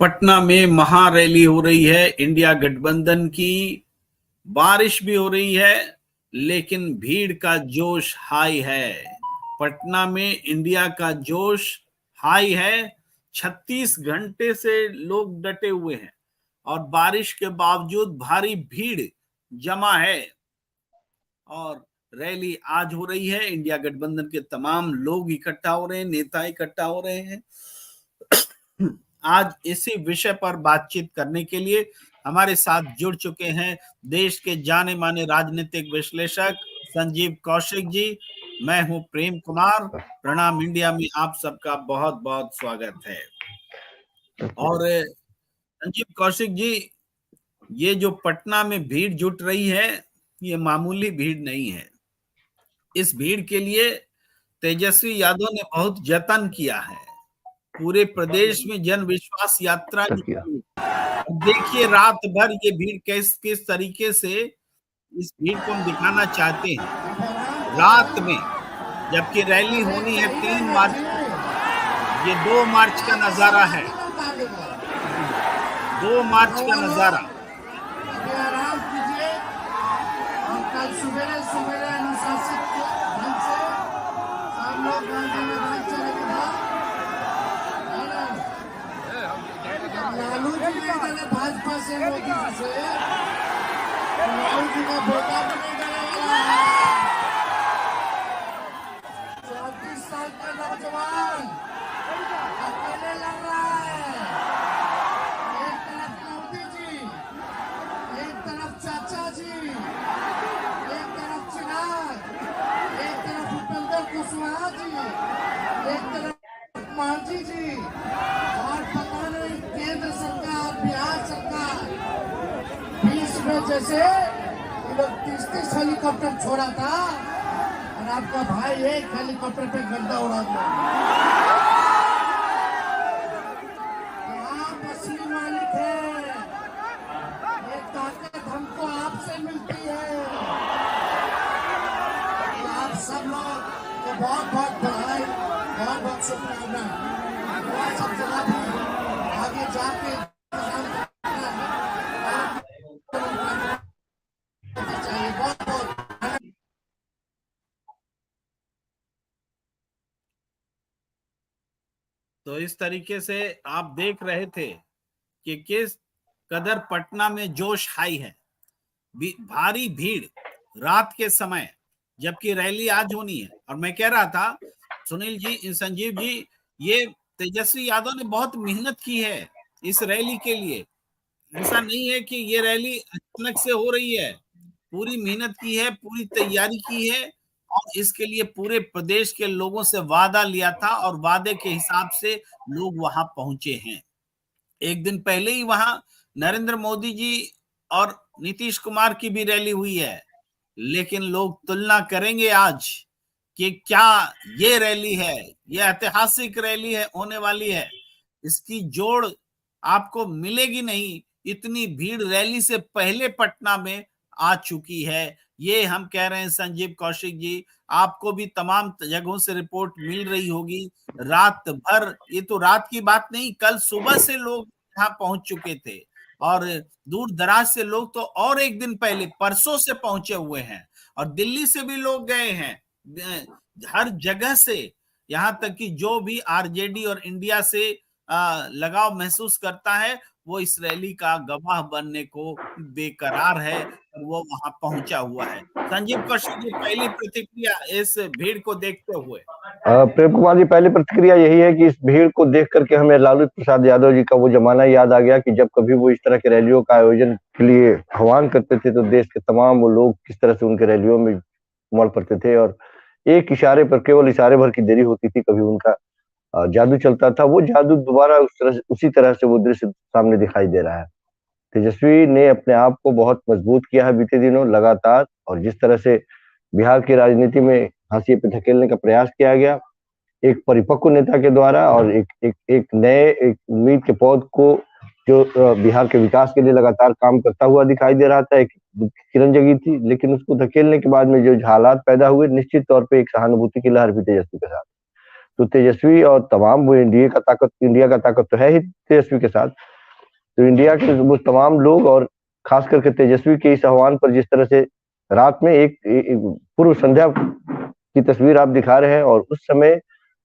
पटना में महारैली हो रही है इंडिया गठबंधन की। बारिश भी हो रही है, लेकिन भीड़ का जोश हाई है। पटना में इंडिया का जोश हाई है। 36 घंटे से लोग डटे हुए हैं और बारिश के बावजूद भारी भीड़ जमा है। और रैली आज हो रही है। इंडिया गठबंधन के तमाम लोग इकट्ठा हो रहे हैं, नेता इकट्ठा हो रहे हैं। आज इसी विषय पर बातचीत करने के लिए हमारे साथ जुड़ चुके हैं देश के जाने माने राजनीतिक विश्लेषक संजीव कौशिक जी। मैं हूं प्रेम कुमार। प्रणाम इंडिया में आप सबका बहुत बहुत स्वागत है। और संजीव कौशिक जी, ये जो पटना में भीड़ जुट रही है, ये मामूली भीड़ नहीं है। इस भीड़ के लिए तेजस्वी यादव ने बहुत जतन किया है। पूरे प्रदेश में जन विश्वास यात्रा निकाली। देखिए रात भर ये भीड़ किस किस तरीके से इस भीड़ को हम दिखाना चाहते हैं। रात में जबकि रैली होनी है 3 मार्च को, ये 2 मार्च का नजारा है। 2 मार्च का नजारा। आराम कीजिए और कल सुबह सुबह अनुशासित ढंग से सब लोग गांधी मैदान चलेंगे। लालू जी नहीं डरे भाजपा से, मोदी जी से। लालू जी का बेटा भी नहीं डरेगा। 34 साल का नौजवान अकेले लड़ रहा है। एक तरफ मोदी जी, एक तरफ चाचा जी, एक तरफ चिराग, एक तरफ उपेंद्र कुशवाहा जी, एक तरफ मांझी जी, और पता नहीं केंद्र सरकार, बिहार सरकार। बीच में जैसे ये लोग 30 हेलीकॉप्टर छोड़ा था और आपका भाई एक हेलीकॉप्टर पे गड्ढा उड़ा दिया। आप असली मालिक है। ये ताकत हमको आपसे मिलती है। आप सब लोग को बहुत बहुत बधाई, बहुत बहुत शुभकामनाएं। सब जगह भी आगे जाके चाहिए। बहुत बहुत तो इस तरीके से आप देख रहे थे कि किस कदर पटना में जोश हाई है। भारी भीड़ रात के समय, जबकि रैली आज होनी है। और मैं कह रहा था सुनील जी, संजीव जी, ये तेजस्वी यादव ने बहुत मेहनत की है इस रैली के लिए। ऐसा नहीं है कि ये रैली अचानक से हो रही है। पूरी मेहनत की है, पूरी तैयारी की है और इसके लिए पूरे प्रदेश के लोगों से वादा लिया था और वादे के हिसाब से लोग वहां पहुंचे हैं। एक दिन पहले ही वहां नरेंद्र मोदी जी और नीतीश कुमार की भी रैली हुई है। लेकिन लोग तुलना करेंगे आज कि क्या ये रैली है, ये ऐतिहासिक रैली है होने वाली है। इसकी जोड़ आपको मिलेगी नहीं। इतनी भीड़ रैली से पहले पटना में आ चुकी है। ये हम कह रहे हैं संजीव कौशिक जी, आपको भी तमाम जगहों से रिपोर्ट मिल रही होगी। रात भर, ये तो रात की बात नहीं, कल सुबह से लोग यहाँ पहुंच चुके थे। और दूर दराज से लोग तो और एक दिन पहले परसों से पहुंचे हुए हैं। और दिल्ली से भी लोग गए हैं, हर जगह से। यहां तक कि जो भी आरजेडी और इंडिया से लगाव महसूस करता है, वो इस रैली का गवाह बनने को बेकरार है और वो वहां पहुंचा हुआ है। संजीव कौशिक जी, पहली प्रतिक्रिया इस भीड़ को देखते हुए। प्रेम कुमार जी, पहली प्रतिक्रिया यही है कि इस भीड़ को देख करके हमें लालू प्रसाद यादव जी का वो जमाना याद आ गया कि जब कभी वो इस तरह के रैलियों का आयोजन के लिए आह्वान करते थे तो देश के तमाम वो लोग किस तरह से उनके रैलियों में उमड़ पड़ते थे और एक इशारे पर, केवल इशारे भर की देरी होती थी, कभी उनका जादू चलता था। वो जादू दोबारा उसी तरह से वो दृश्य सामने दिखाई दे रहा है। तेजस्वी ने अपने आप को बहुत मजबूत किया है बीते दिनों लगातार, और जिस तरह से बिहार की राजनीति में हाशिए पे धकेलने का प्रयास किया गया एक परिपक्व नेता के द्वारा, और एक नए एक उम्मीद के पौध को जो बिहार के विकास के लिए लगातार काम करता हुआ दिखाई दे रहा था, एक किरण जगी थी। लेकिन उसको धकेलने के बाद में जो हालात पैदा हुए, निश्चित तौर पे एक सहानुभूति की लहर भी तेजस्वी के साथ। तो तेजस्वी और तमाम वो इंडिया का ताकत तो है ही तेजस्वी के साथ। तो इंडिया के वो तमाम लोग और खास करके तेजस्वी के इस आह्वान पर जिस तरह से रात में एक पूर्व संध्या की तस्वीर आप दिखा रहे हैं और उस समय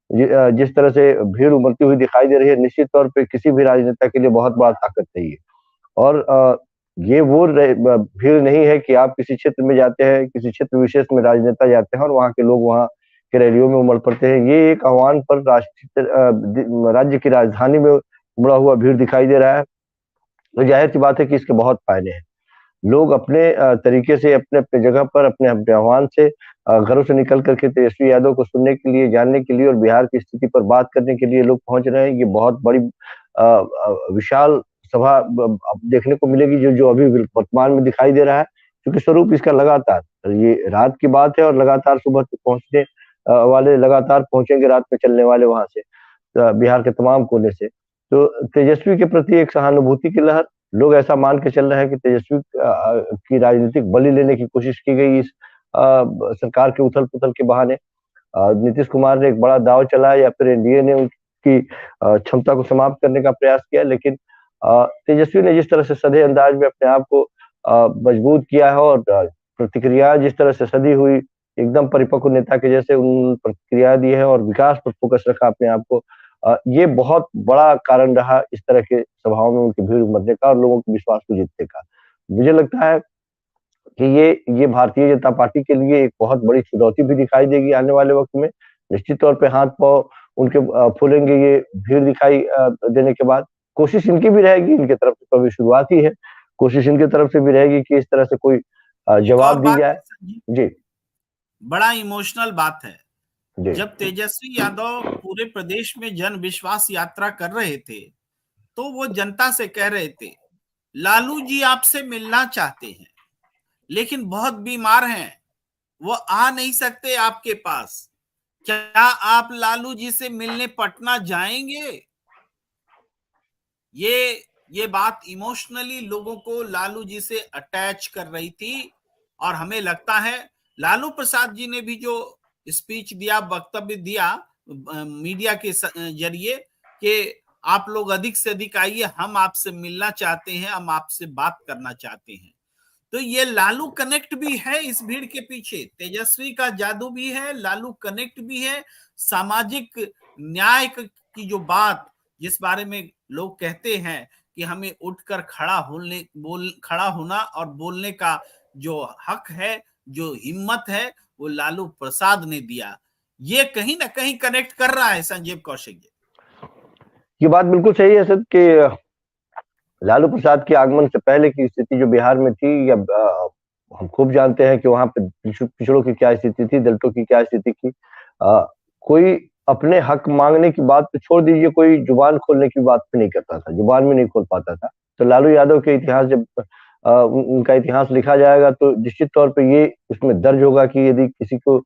जिस तरह से भीड़ उमड़ती हुई दिखाई दे रही है, निश्चित तौर पे किसी भी राजनेता के लिए बहुत बड़ा ताकत है ये। और ये वो भीड़ नहीं है कि आप किसी क्षेत्र में जाते हैं, किसी क्षेत्र विशेष में राजनेता जाते हैं और वहाँ के लोग वहाँ के रैलियों में उमड़ पड़ते हैं। ये एक आह्वान पर राज्य की राजधानी में उमड़ा हुआ भीड़ दिखाई दे रहा है। तो जाहिर सी बात है कि इसके बहुत फायदे हैं। लोग अपने तरीके से अपने जगह पर अपने आह्वान से घरों से निकल करके तेजस्वी यादव को सुनने के लिए, जानने के लिए और बिहार की स्थिति पर बात करने के लिए लोग पहुंच रहे हैं। ये बहुत बड़ी विशाल सभा देखने को मिलेगी जो अभी वर्तमान में दिखाई दे रहा है, क्योंकि स्वरूप इसका लगातार ये रात की बात है और लगातार सुबह तक पहुंचने वाले लगातार पहुंचेंगे, रात में चलने वाले वहां से बिहार के तमाम कोने से। तो तेजस्वी के प्रति एक सहानुभूति की लहर, लोग ऐसा मान के चल रहे हैं कि तेजस्वी की राजनीतिक बलि लेने की कोशिश की गई इस सरकार के उथल-पुथल के बहाने। नीतीश कुमार ने एक बड़ा दांव चलाया या फिर एनडीए ने उनकी क्षमता को समाप्त करने का प्रयास किया, लेकिन तेजस्वी ने जिस तरह से सधे अंदाज में अपने आप को मजबूत किया है और प्रतिक्रिया जिस तरह से सधी हुई, एकदम परिपक्व नेता के जैसे उन प्रतिक्रिया दी है और विकास पर फोकस रखा अपने आप को, ये बहुत बड़ा कारण रहा इस तरह के सभाओं में उनकी भीड़ उमड़ने का और लोगों के विश्वास को जीतने का। मुझे लगता है कि ये भारतीय जनता पार्टी के लिए एक बहुत बड़ी चुनौती भी दिखाई देगी आने वाले वक्त में। निश्चित तौर पे हाथ-पाँव उनके फूलेंगे ये भीड़ दिखाई देने के बाद। कोशिश इनकी भी रहेगी, इनकी तरफ से तो अभी शुरुआत ही है, कोशिश इनकी तरफ से भी रहेगी कि इस तरह से कोई एक और जवाब दी बात जाए। है संजीव, जी, बड़ा इमोशनल बात है। जी। जब तेजस्वी यादव पूरे प्रदेश में जन विश्वास यात्रा कर रहे थे, तो वो जनता से कह रहे थे, लालू जी आपसे मिलना चाहते हैं, लेकिन बहुत बीमार हैं, वो आ नहीं सकते आपके पास। क्या आप लालू जी से मिलने पटना जाएंगे? ये बात इमोशनली लोगों को लालू जी से अटैच कर रही थी। और हमें लगता है लालू प्रसाद जी ने भी जो स्पीच दिया, वक्तव्य दिया मीडिया के जरिए कि आप लोग अधिक से अधिक आइए, हम आपसे मिलना चाहते हैं, हम आपसे बात करना चाहते हैं। तो ये लालू कनेक्ट भी है इस भीड़ के पीछे, तेजस्वी का जादू भी है, लालू कनेक्ट भी है। सामाजिक न्याय की जो बात, जिस बारे में लोग कहते हैं कि हमें उठकर खड़ा होना और बोलने का जो हक है, जो हिम्मत है, वो लालू प्रसाद ने दिया। ये कहीं ना कहीं कनेक्ट कर रहा है संजीव कौशिक जी। ये बात बिल्कुल सही है सर कि लालू प्रसाद के आगमन से पहले की स्थिति जो बिहार में थी, या हम खूब जानते हैं कि वहां पे पिछड़ों की क्या स्थिति थी, दलितों की क्या स्थिति थी। कोई अपने हक मांगने की बात तो छोड़ दीजिए, कोई जुबान खोलने की बात भी नहीं करता था, जुबान भी नहीं खोल पाता था। तो लालू यादव के इतिहास जब उनका इतिहास लिखा जाएगा तो निश्चित तौर पे ये उसमें दर्ज होगा कि यदि किसी को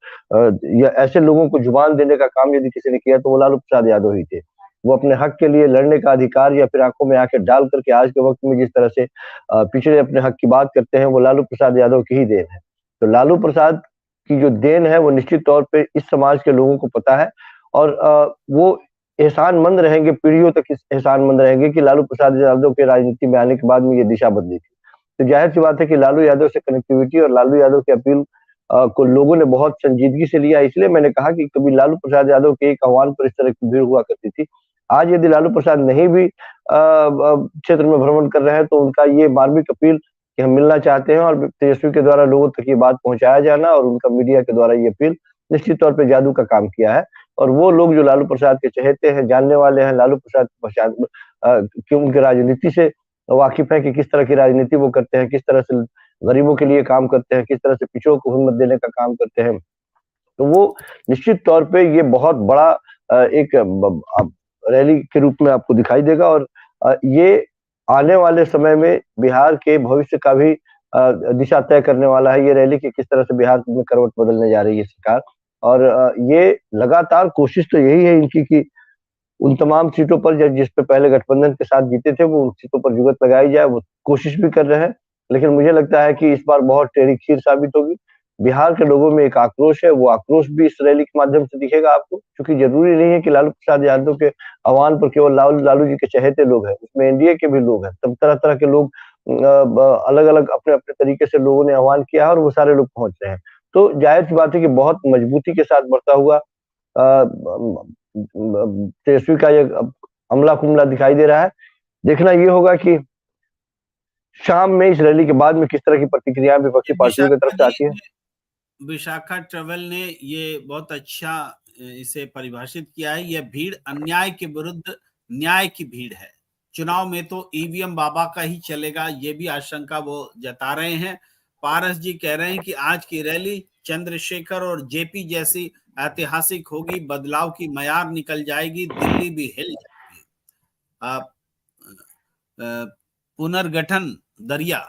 या ऐसे लोगों को जुबान देने का काम यदि किसी ने किया तो वो लालू प्रसाद यादव ही थे। वो अपने हक के लिए लड़ने का अधिकार या फिर आंखों में आंखें डाल करके आज के वक्त में जिस तरह से पिछड़े अपने हक की बात करते हैं, वो लालू प्रसाद यादव की ही देन है। तो लालू प्रसाद की जो देन है वो निश्चित तौर पे इस समाज के लोगों को पता है और वो एहसानमंद रहेंगे, पीढ़ियों तक एहसानमंद रहेंगे कि लालू प्रसाद यादव के राजनीति में आने के बाद में ये दिशा बदली थी। तो जाहिर सी बात है कि लालू यादव से कनेक्टिविटी और लालू यादव की अपील को लोगों ने बहुत संजीदगी से लिया। इसलिए मैंने कहा कि कभी लालू प्रसाद यादव के एक आह्वान पर इस तरह की भीड़ हुआ करती थी। आज यदि लालू प्रसाद नहीं भी क्षेत्र में भ्रमण कर रहे हैं तो उनका ये मार्मिक अपील कि हम मिलना चाहते हैं और तेजस्वी के द्वारा लोगों तक ये बात पहुंचाया जाना और उनका मीडिया के द्वारा ये अपील निश्चित तौर पे जादू का काम किया है। और वो लोग जो लालू प्रसाद के चहेते हैं, जानने वाले हैं, लालू प्रसाद की उनकी राजनीति से वाकिफ है कि किस तरह की राजनीति वो करते हैं, किस तरह से गरीबों के लिए काम करते हैं, किस तरह से पिछड़ों को हिम्मत देने का काम करते हैं। तो वो निश्चित तौर पे ये बहुत बड़ा एक रैली के रूप में आपको दिखाई देगा और ये आने वाले समय में बिहार के भविष्य का भी दिशा तय करने वाला है। ये रैली कि किस तरह से बिहार में करवट बदलने जा रही है सरकार। और ये लगातार कोशिश तो यही है इनकी कि उन तमाम सीटों पर जिस पे पहले गठबंधन के साथ जीते थे वो उन सीटों पर जुगत लगाई जाए, वो कोशिश भी कर रहे हैं। लेकिन मुझे लगता है कि इस बार बहुत टेढ़ी खीर साबित होगी, बिहार के लोगों में एक आक्रोश है, वो आक्रोश भी इस रैली के माध्यम से दिखेगा आपको, क्योंकि जरूरी नहीं है कि लालू प्रसाद यादव के आह्वान पर केवल लालू जी के चहेते लोग हैं, उसमें एनडीए के भी लोग हैं, सब तरह तरह के लोग अलग अलग अपने अपने तरीके से लोगों ने आह्वान किया है और वो सारे लोग पहुंच रहे हैं। तो जाहिर सी बात है कि बहुत मजबूती के साथ बढ़ता हुआ तेजस्वी का ये अमला कुमला दिखाई दे रहा है। देखना ये होगा कि शाम में इस रैली के बाद में किस तरह की प्रतिक्रिया विपक्षी पार्टियों की तरफ से आती है। विशाखा ट्रेवल ने ये बहुत अच्छा इसे परिभाषित किया है, यह भीड़ अन्याय के विरुद्ध न्याय की भीड़ है। चुनाव में तो ईवीएम बाबा का ही चलेगा, ये भी आशंका वो जता रहे हैं। पारस जी कह रहे हैं कि आज की रैली चंद्रशेखर और जेपी जैसी ऐतिहासिक होगी, बदलाव की मयार निकल जाएगी, दिल्ली भी हिल जाएगी। पुनर्गठन डेरिया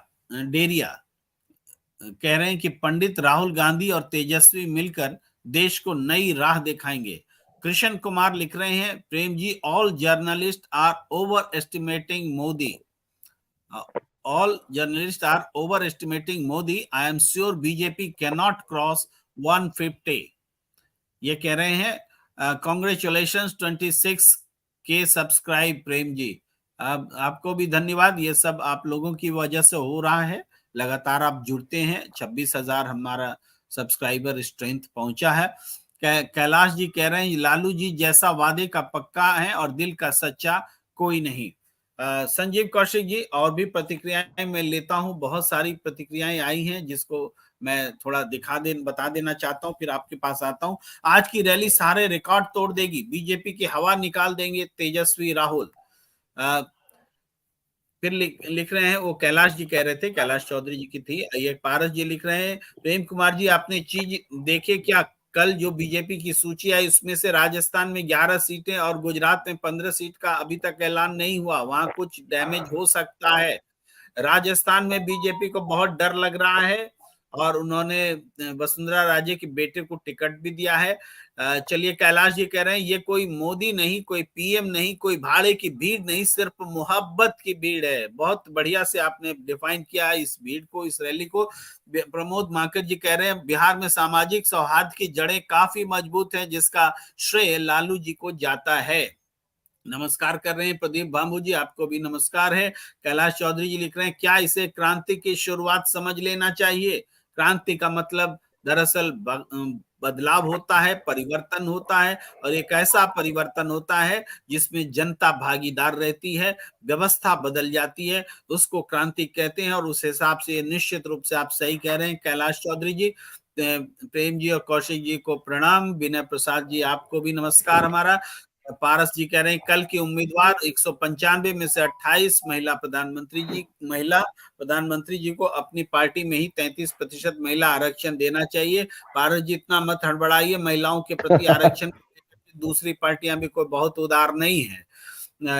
कह रहे हैं कि पंडित राहुल गांधी और तेजस्वी मिलकर देश को नई राह दिखाएंगे। कृष्ण कुमार लिख रहे हैं, Prem ji, all journalist are overestimating Modi, all journalist are overestimating Modi, I am sure BJP cannot cross 150। ये कह रहे हैं कांग्रेचुलेशंस 26 के सब्सक्राइब प्रेम जी। आपको भी धन्यवाद, ये सब आप लोगों की वजह से हो रहा है, लगातार आप जुड़ते हैं। 26,000 हमारा सब्सक्राइबर स्ट्रेंथ पहुंचा है। कैलाश जी कह रहे हैं लालू जी जैसा वादे का पक्का है और दिल का सच्चा कोई नहीं। संजीव कौशिक जी, और भी प्रतिक्रियाएं मैं लेता हूं, बहुत सारी प्रतिक्रियाएं आई हैं जिसको मैं थोड़ा बता देना चाहता हूं, फिर आपके पास आता हूं। आज की रैली सारे रिकॉर्ड तोड़ देगी, बीजेपी की हवा निकाल देंगे तेजस्वी राहुल। फिर लिख रहे हैं, वो कैलाश जी कह रहे थे, कैलाश चौधरी जी की थी। ये पारस जी लिख रहे हैं, प्रेम कुमार जी आपने चीज देखे क्या, कल जो बीजेपी की सूची आई उसमें से राजस्थान में 11 सीटें और गुजरात में 15 सीट का अभी तक ऐलान नहीं हुआ, वहां कुछ डैमेज हो सकता है। राजस्थान में बीजेपी को बहुत डर लग रहा है और उन्होंने वसुंधरा राजे के बेटे को टिकट भी दिया है। चलिए, कैलाश जी कह रहे हैं ये कोई मोदी नहीं, कोई पीएम नहीं, कोई भाड़े की भीड़ नहीं, सिर्फ मोहब्बत की भीड़ है। बहुत बढ़िया से आपने डिफाइन किया इस भीड़ को, इस रैली को। प्रमोद माकर जी कह रहे हैं बिहार में सामाजिक सौहार्द की जड़ें काफी मजबूत है, जिसका श्रेय लालू जी को जाता है। नमस्कार कर रहे हैं प्रदीप बाबू जी, आपको भी नमस्कार है। कैलाश चौधरी जी लिख रहे हैं, क्या इसे क्रांति की शुरुआत समझ लेना चाहिए? क्रांति का मतलब दरअसल बदलाव होता है, परिवर्तन होता है, और एक ऐसा परिवर्तन होता है जिसमें जनता भागीदार रहती है, व्यवस्था बदल जाती है, उसको क्रांति कहते हैं। और उस हिसाब से निश्चित रूप से आप सही कह रहे हैं कैलाश चौधरी जी। प्रेम जी और कौशिक जी को प्रणाम। विनय प्रसाद जी, आपको भी नमस्कार हमारा। पारस जी कह रहे हैं कल की उम्मीदवार 195 में से 28 महिला प्रधानमंत्री जी को अपनी पार्टी में ही 33% महिला आरक्षण देना चाहिए। पारस जी, इतना मत हड़बड़ाइए, महिलाओं के प्रति आरक्षण दूसरी पार्टियां भी कोई बहुत उदार नहीं है।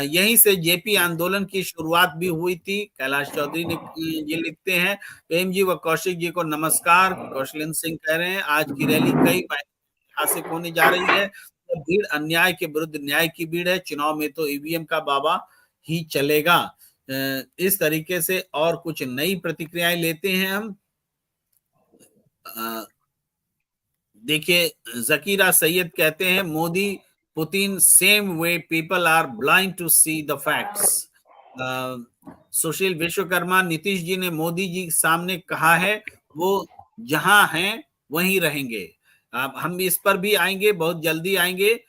यहीं से जेपी आंदोलन की शुरुआत भी हुई थी, कैलाश चौधरी ने ये लिखते हैं। प्रेम जी व कौशिक जी को नमस्कार। कौशलेंद्र सिंह कह रहे हैं आज की रैली कई ऐतिहासिक होने जा रही है, तो भीड़ अन्याय के विरुद्ध न्याय की भीड़ है, चुनाव में तो ईवीएम का बाबा ही चलेगा। इस तरीके से और कुछ नई प्रतिक्रियाएं लेते हैं हम। देखिए, जकीरा सैयद कहते हैं Modi Putin same way people are blind to see the facts. Sushil Vishwakarma, Nitish ji ने मोदी जी सामने कहा है वो जहां हैं वहीं रहेंगे। हम इस पर भी आएंगे, बहुत जल्दी आएंगे।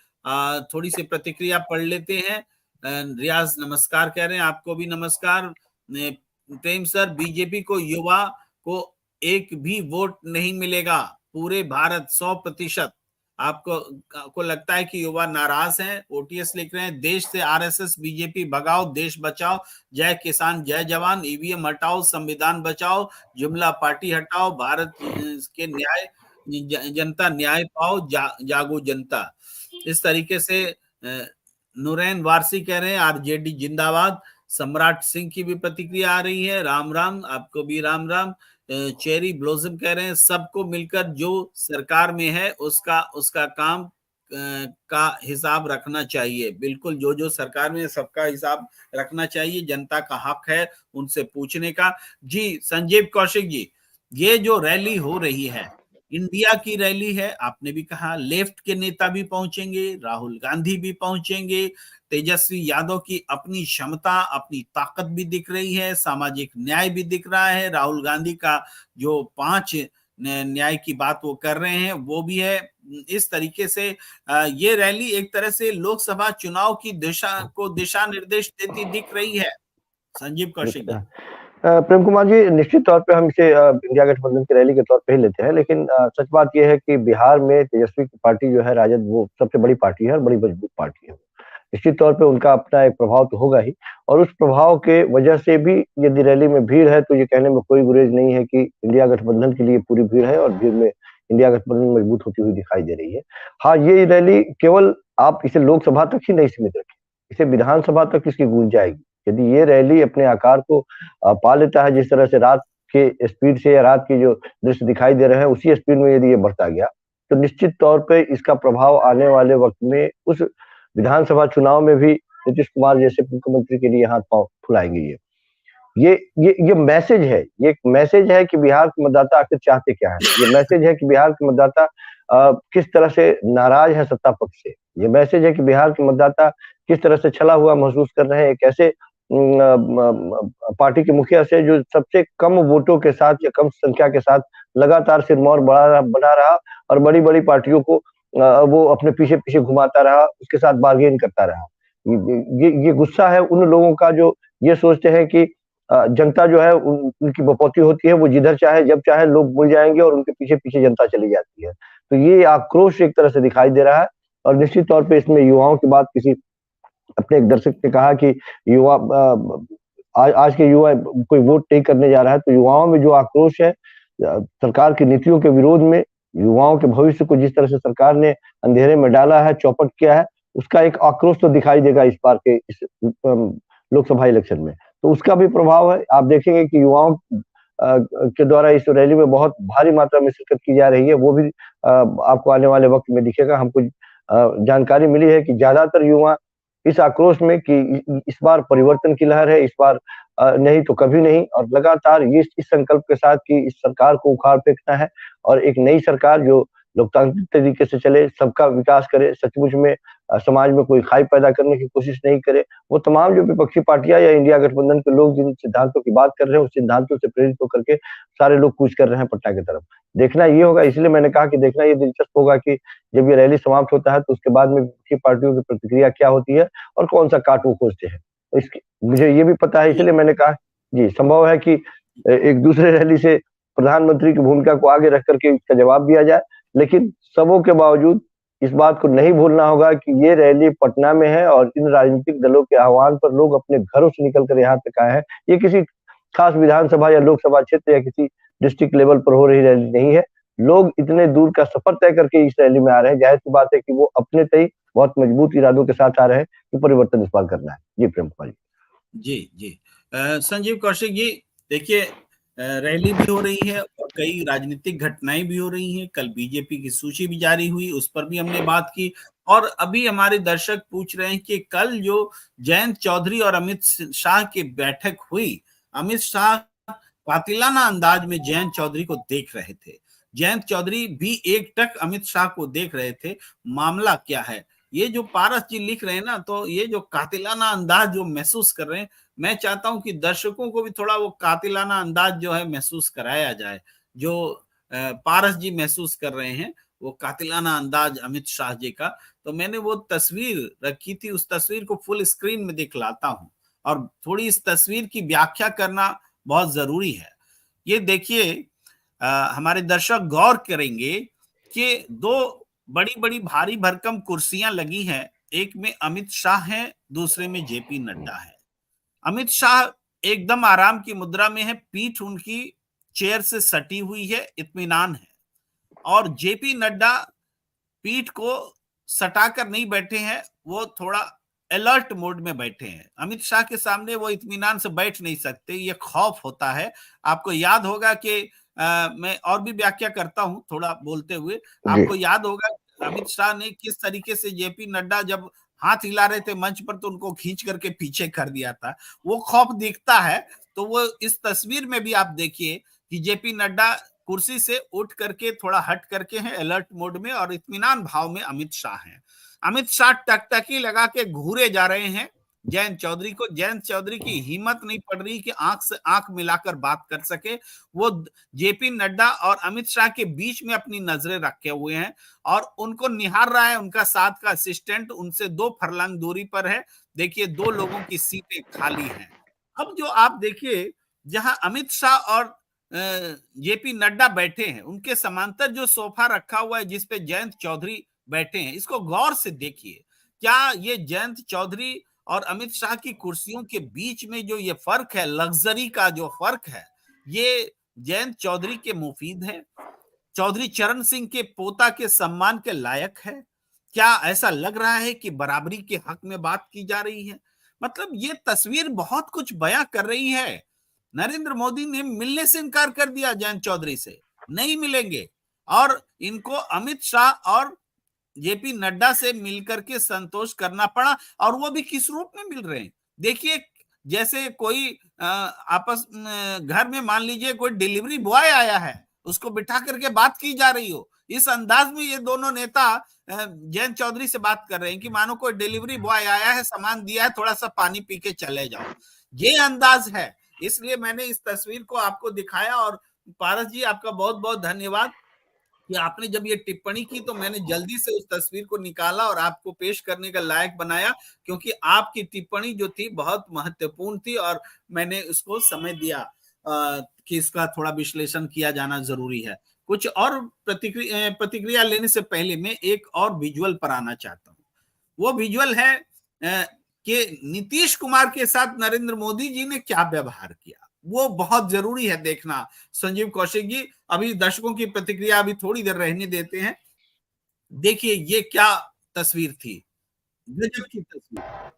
थोड़ी सी प्रतिक्रिया पढ़ लेते हैं। रियाज नमस्कार कह रहे हैं, आपको भी नमस्कार। प्रेम सर, बीजेपी को युवा को एक भी वोट नहीं मिलेगा, पूरे भारत 100%। आपको लगता है कि युवा नाराज हैं? ओटीएस लिख रहे हैं देश से आरएसएस बीजेपी भगाओ, देश बचाओ, जय किसान जय जवान, ईवीएम हटाओ, संविधान बचाओ, जुमला पार्टी हटाओ, भारत के न्याय जनता न्याय पाओ, जागो जनता। इस तरीके से नूरैन वारसी कह रहे हैं आरजेडी जिंदाबाद। सम्राट सिंह की भी प्रतिक्रिया आ रही है, राम राम, आपको भी राम राम। चेरी ब्लॉसम कह रहे हैं सबको मिलकर जो सरकार में है उसका काम का हिसाब रखना चाहिए। बिल्कुल, जो सरकार में सबका हिसाब रखना चाहिए, जनता का हक है उनसे पूछने का। जी संजीव कौशिक जी, ये जो रैली हो रही है इंडिया की रैली है, आपने भी कहा लेफ्ट के नेता भी पहुंचेंगे, राहुल गांधी भी पहुंचेंगे, तेजस्वी यादव की अपनी क्षमता, अपनी ताकत भी दिख रही है, सामाजिक न्याय भी दिख रहा है, राहुल गांधी का जो 5 न्याय की बात वो कर रहे हैं वो भी है। इस तरीके से ये रैली एक तरह से लोकसभा चुनाव की दिशा निर्देश देती दिख रही है। संजीव कौशिक जी। प्रेम कुमार जी, निश्चित तौर पे हम इसे इंडिया गठबंधन की रैली के तौर पे ही लेते हैं, लेकिन सच बात यह है कि बिहार में तेजस्वी की पार्टी जो है राजद, वो सबसे बड़ी पार्टी है और बड़ी मजबूत पार्टी है। निश्चित तौर पे उनका अपना एक प्रभाव तो होगा ही, और उस प्रभाव के वजह से भी यदि रैली में भीड़ है तो ये कहने में कोई गुरेज नहीं है कि इंडिया गठबंधन के लिए पूरी भीड़ है और भीड़ में इंडिया गठबंधन मजबूत होती हुई दिखाई दे रही है। हाँ, ये रैली केवल आप इसे लोकसभा तक ही नहीं सीमित रखें, इसे विधानसभा तक इसकी गूंज जाएगी। यदि ये रैली अपने आकार को पा लेता है, जिस तरह से रात के स्पीड से या रात के जो दृश्य दिखाई दे रहे हैं उसी स्पीड में यदि ये बढ़ता गया, तो निश्चित तौर पे इसका प्रभाव आने वाले वक्त में उस विधानसभा चुनाव में भी नीतीश कुमार जैसे मुख्यमंत्री के लिए हाथ पांव फुलाएंगे। ये मैसेज है, ये एक मैसेज है कि बिहार के मतदाता आखिर चाहते क्या है। ये मैसेज है कि बिहार के मतदाता किस तरह से नाराज है सत्ता पक्ष से। ये मैसेज है कि बिहार के मतदाता किस तरह से छला हुआ महसूस कर रहे हैं एक ऐसे पार्टी के मुखिया से जो सबसे कम वोटों के साथ या कम संख्या के साथ लगातार सिरमौर बना रहा और बड़ी-बड़ी पार्टियों को वो अपने पीछे-पीछे घुमाता रहा, उसके साथ बार्गेन करता रहा। ये गुस्सा है उन लोगों का जो ये सोचते हैं कि जनता जो है उनकी बपौती होती है, वो जिधर चाहे जब चाहे लोग मुड़ जाएँगे और उनके पीछे-पीछे जनता चली जाती है। तो ये आक्रोश एक तरह से दिखाई दे रहा है, और निश्चित तौर पे इसमें युवाओं की बात, किसी अपने एक दर्शक ने कहा कि युवा आज के युवा कोई वोट नहीं करने जा रहा है, तो युवाओं में जो आक्रोश है सरकार की नीतियों के विरोध में, युवाओं के भविष्य को जिस तरह से सरकार ने अंधेरे में डाला है, चौपट किया है, उसका एक आक्रोश तो दिखाई देगा इस बार के इस लोकसभा इलेक्शन में। तो उसका भी प्रभाव है। आप देखेंगे कि युवाओं के द्वारा इस रैली में बहुत भारी मात्रा में शिरकत की जा रही है, वो भी आपको आने वाले वक्त में दिखेगा। हमको जानकारी मिली है कि ज्यादातर युवा इस आक्रोश में कि इस बार परिवर्तन की लहर है, इस बार नहीं तो कभी नहीं, और लगातार ये इस संकल्प के साथ कि इस सरकार को उखाड़ फेंकना है और एक नई सरकार जो लोकतांत्रिक तरीके से चले, सबका विकास करे, सचमुच में समाज में कोई खाई पैदा करने की कोशिश नहीं करे। वो तमाम जो विपक्षी पार्टियां या इंडिया गठबंधन के लोग जिन सिद्धांतों की बात कर रहे हैं, उस सिद्धांतों से प्रेरित होकर के सारे लोग कूच कर रहे हैं पटना की तरफ। देखना ये होगा, इसलिए मैंने कहा कि देखना ये दिलचस्प होगा कि जब ये रैली समाप्त होता है तो उसके बाद में विपक्षी पार्टियों की प्रतिक्रिया क्या होती है और कौन सा काट वो खोजते हैं। इसकी मुझे ये भी पता है, इसलिए मैंने कहा जी, संभव है कि एक दूसरे रैली से प्रधानमंत्री की भूमिका को आगे रख करके इसका जवाब दिया जाए, लेकिन सबों के बावजूद इस बात को नहीं भूलना होगा कि ये रैली पटना में है और इन राजनीतिक दलों के आह्वान पर लोग अपने घरों से निकल कर यहाँ तक आए हैं। ये किसी खास विधानसभा या लोकसभा क्षेत्र या किसी डिस्ट्रिक्ट लेवल पर हो रही रैली नहीं है। लोग इतने दूर का सफर तय करके इस रैली में आ रहे हैं, जाहिर सी बात है कि वो अपने तय बहुत मजबूत इरादों के साथ आ रहे हैं कि परिवर्तन इस बार करना है। जी प्रेम कुमार जी। जी। संजीव कौशिक जी, देखिए रैली भी हो रही है और कई राजनीतिक घटनाएं भी हो रही हैं। कल बीजेपी की सूची भी जारी हुई, उस पर भी हमने बात की। और अभी हमारे दर्शक पूछ रहे हैं कि कल जो जयंत चौधरी और अमित शाह की बैठक हुई, अमित शाह कातिलाना अंदाज में जयंत चौधरी को देख रहे थे, जयंत चौधरी भी एकटक अमित शाह को देख रहे थे। मामला क्या है, ये जो पारस जी लिख रहे हैं ना, तो ये जो कातिलाना अंदाज जो महसूस कर रहे हैं, मैं चाहता हूं कि दर्शकों को भी थोड़ा वो कातिलाना अंदाज जो है महसूस कराया जाए। जो पारस जी महसूस कर रहे हैं वो कातिलाना अंदाज अमित शाह जी का। तो मैंने वो तस्वीर रखी थी, उस तस्वीर को फुल स्क्रीन में दिखलाता हूं और थोड़ी इस तस्वीर की व्याख्या करना बहुत जरूरी है। ये देखिए, हमारे दर्शक गौर करेंगे कि दो बड़ी बड़ी भारी भरकम कुर्सियां लगी हैं, एक में अमित शाह है, दूसरे में जेपी नड्डा है। अमित शाह एकदम आराम की मुद्रा में है, पीठ उनकी चेयर से सटी हुई है, इत्मीनान है। और जेपी नड्डा पीठ को सटाकर नहीं बैठे हैं, वो थोड़ा अलर्ट मोड में बैठे हैं। अमित शाह के सामने वो इत्मीनान से बैठ नहीं सकते, ये खौफ होता है। आपको याद होगा कि मैं और भी व्याख्या करता हूं थोड़ा बोलते हुए। आपको याद होगा अमित शाह ने किस तरीके से जेपी नड्डा जब हाथ हिला रहे थे मंच पर तो उनको खींच करके पीछे कर दिया था। वो खौफ दिखता है। तो वो इस तस्वीर में भी आप देखिए कि जेपी नड्डा कुर्सी से उठ करके थोड़ा हट करके हैं अलर्ट मोड में और इत्मीनान भाव में अमित शाह हैं। अमित शाह टकटकी लगा के घूरे जा रहे हैं जयंत चौधरी को। जयंत चौधरी की हिम्मत नहीं पड़ रही कि आंख से आंख मिलाकर बात कर सके। वो जेपी नड्डा और अमित शाह के बीच में अपनी नजरें रखे हुए हैं और उनको निहार रहा है। उनका साथ का असिस्टेंट उनसे 2 फरलांग दूरी पर है। देखिए 2 लोगों की सीटें खाली हैं। अब जो आप देखिए जहां अमित शाह और जेपी नड्डा बैठे हैं, उनके समांतर जो सोफा रखा हुआ है जिसपे जयंत चौधरी बैठे हैं, इसको गौर से देखिए। क्या ये जयंत चौधरी और अमित शाह की कुर्सियों के बीच में जो ये फर्क है, लग्जरी का जो फर्क है, ये जयंत चौधरी के मुफीद है, चौधरी चरण सिंह के पोता के सम्मान के लायक है? क्या ऐसा लग रहा है कि बराबरी के हक में बात की जा रही है? मतलब ये तस्वीर बहुत कुछ बयां कर रही है। नरेंद्र मोदी ने मिलने से इनकार कर दिया जयंत चौधरी से, नहीं मिलेंगे, और इनको अमित शाह और जेपी नड्डा से मिलकर के संतोष करना पड़ा। और वो भी किस रूप में मिल रहे हैं? देखिए जैसे कोई आपस घर में मान लीजिए कोई डिलीवरी बॉय आया है, उसको बिठा करके बात की जा रही हो, इस अंदाज में ये दोनों नेता जयंत चौधरी से बात कर रहे हैं कि मानो कोई डिलीवरी बॉय आया है, सामान दिया है, थोड़ा सा पानी पी के चले जाओ, ये अंदाज है। इसलिए मैंने इस तस्वीर को आपको दिखाया। और पारस जी आपका बहुत बहुत धन्यवाद कि आपने जब ये टिप्पणी की तो मैंने जल्दी से उस तस्वीर को निकाला और आपको पेश करने का लायक बनाया, क्योंकि आपकी टिप्पणी जो थी बहुत महत्वपूर्ण थी और मैंने उसको समय दिया कि इसका थोड़ा विश्लेषण किया जाना जरूरी है। कुछ और प्रतिक्रिया लेने से पहले मैं एक और विजुअल पर आना चाहता हूँ। वो विजुअल है कि नीतीश कुमार के साथ नरेंद्र मोदी जी ने क्या व्यवहार किया, वो बहुत जरूरी है देखना। संजीव कौशिक जी, अभी दर्शकों की प्रतिक्रिया अभी थोड़ी देर रहने देते हैं। देखिए ये क्या तस्वीर थी, गजब की तस्वीर।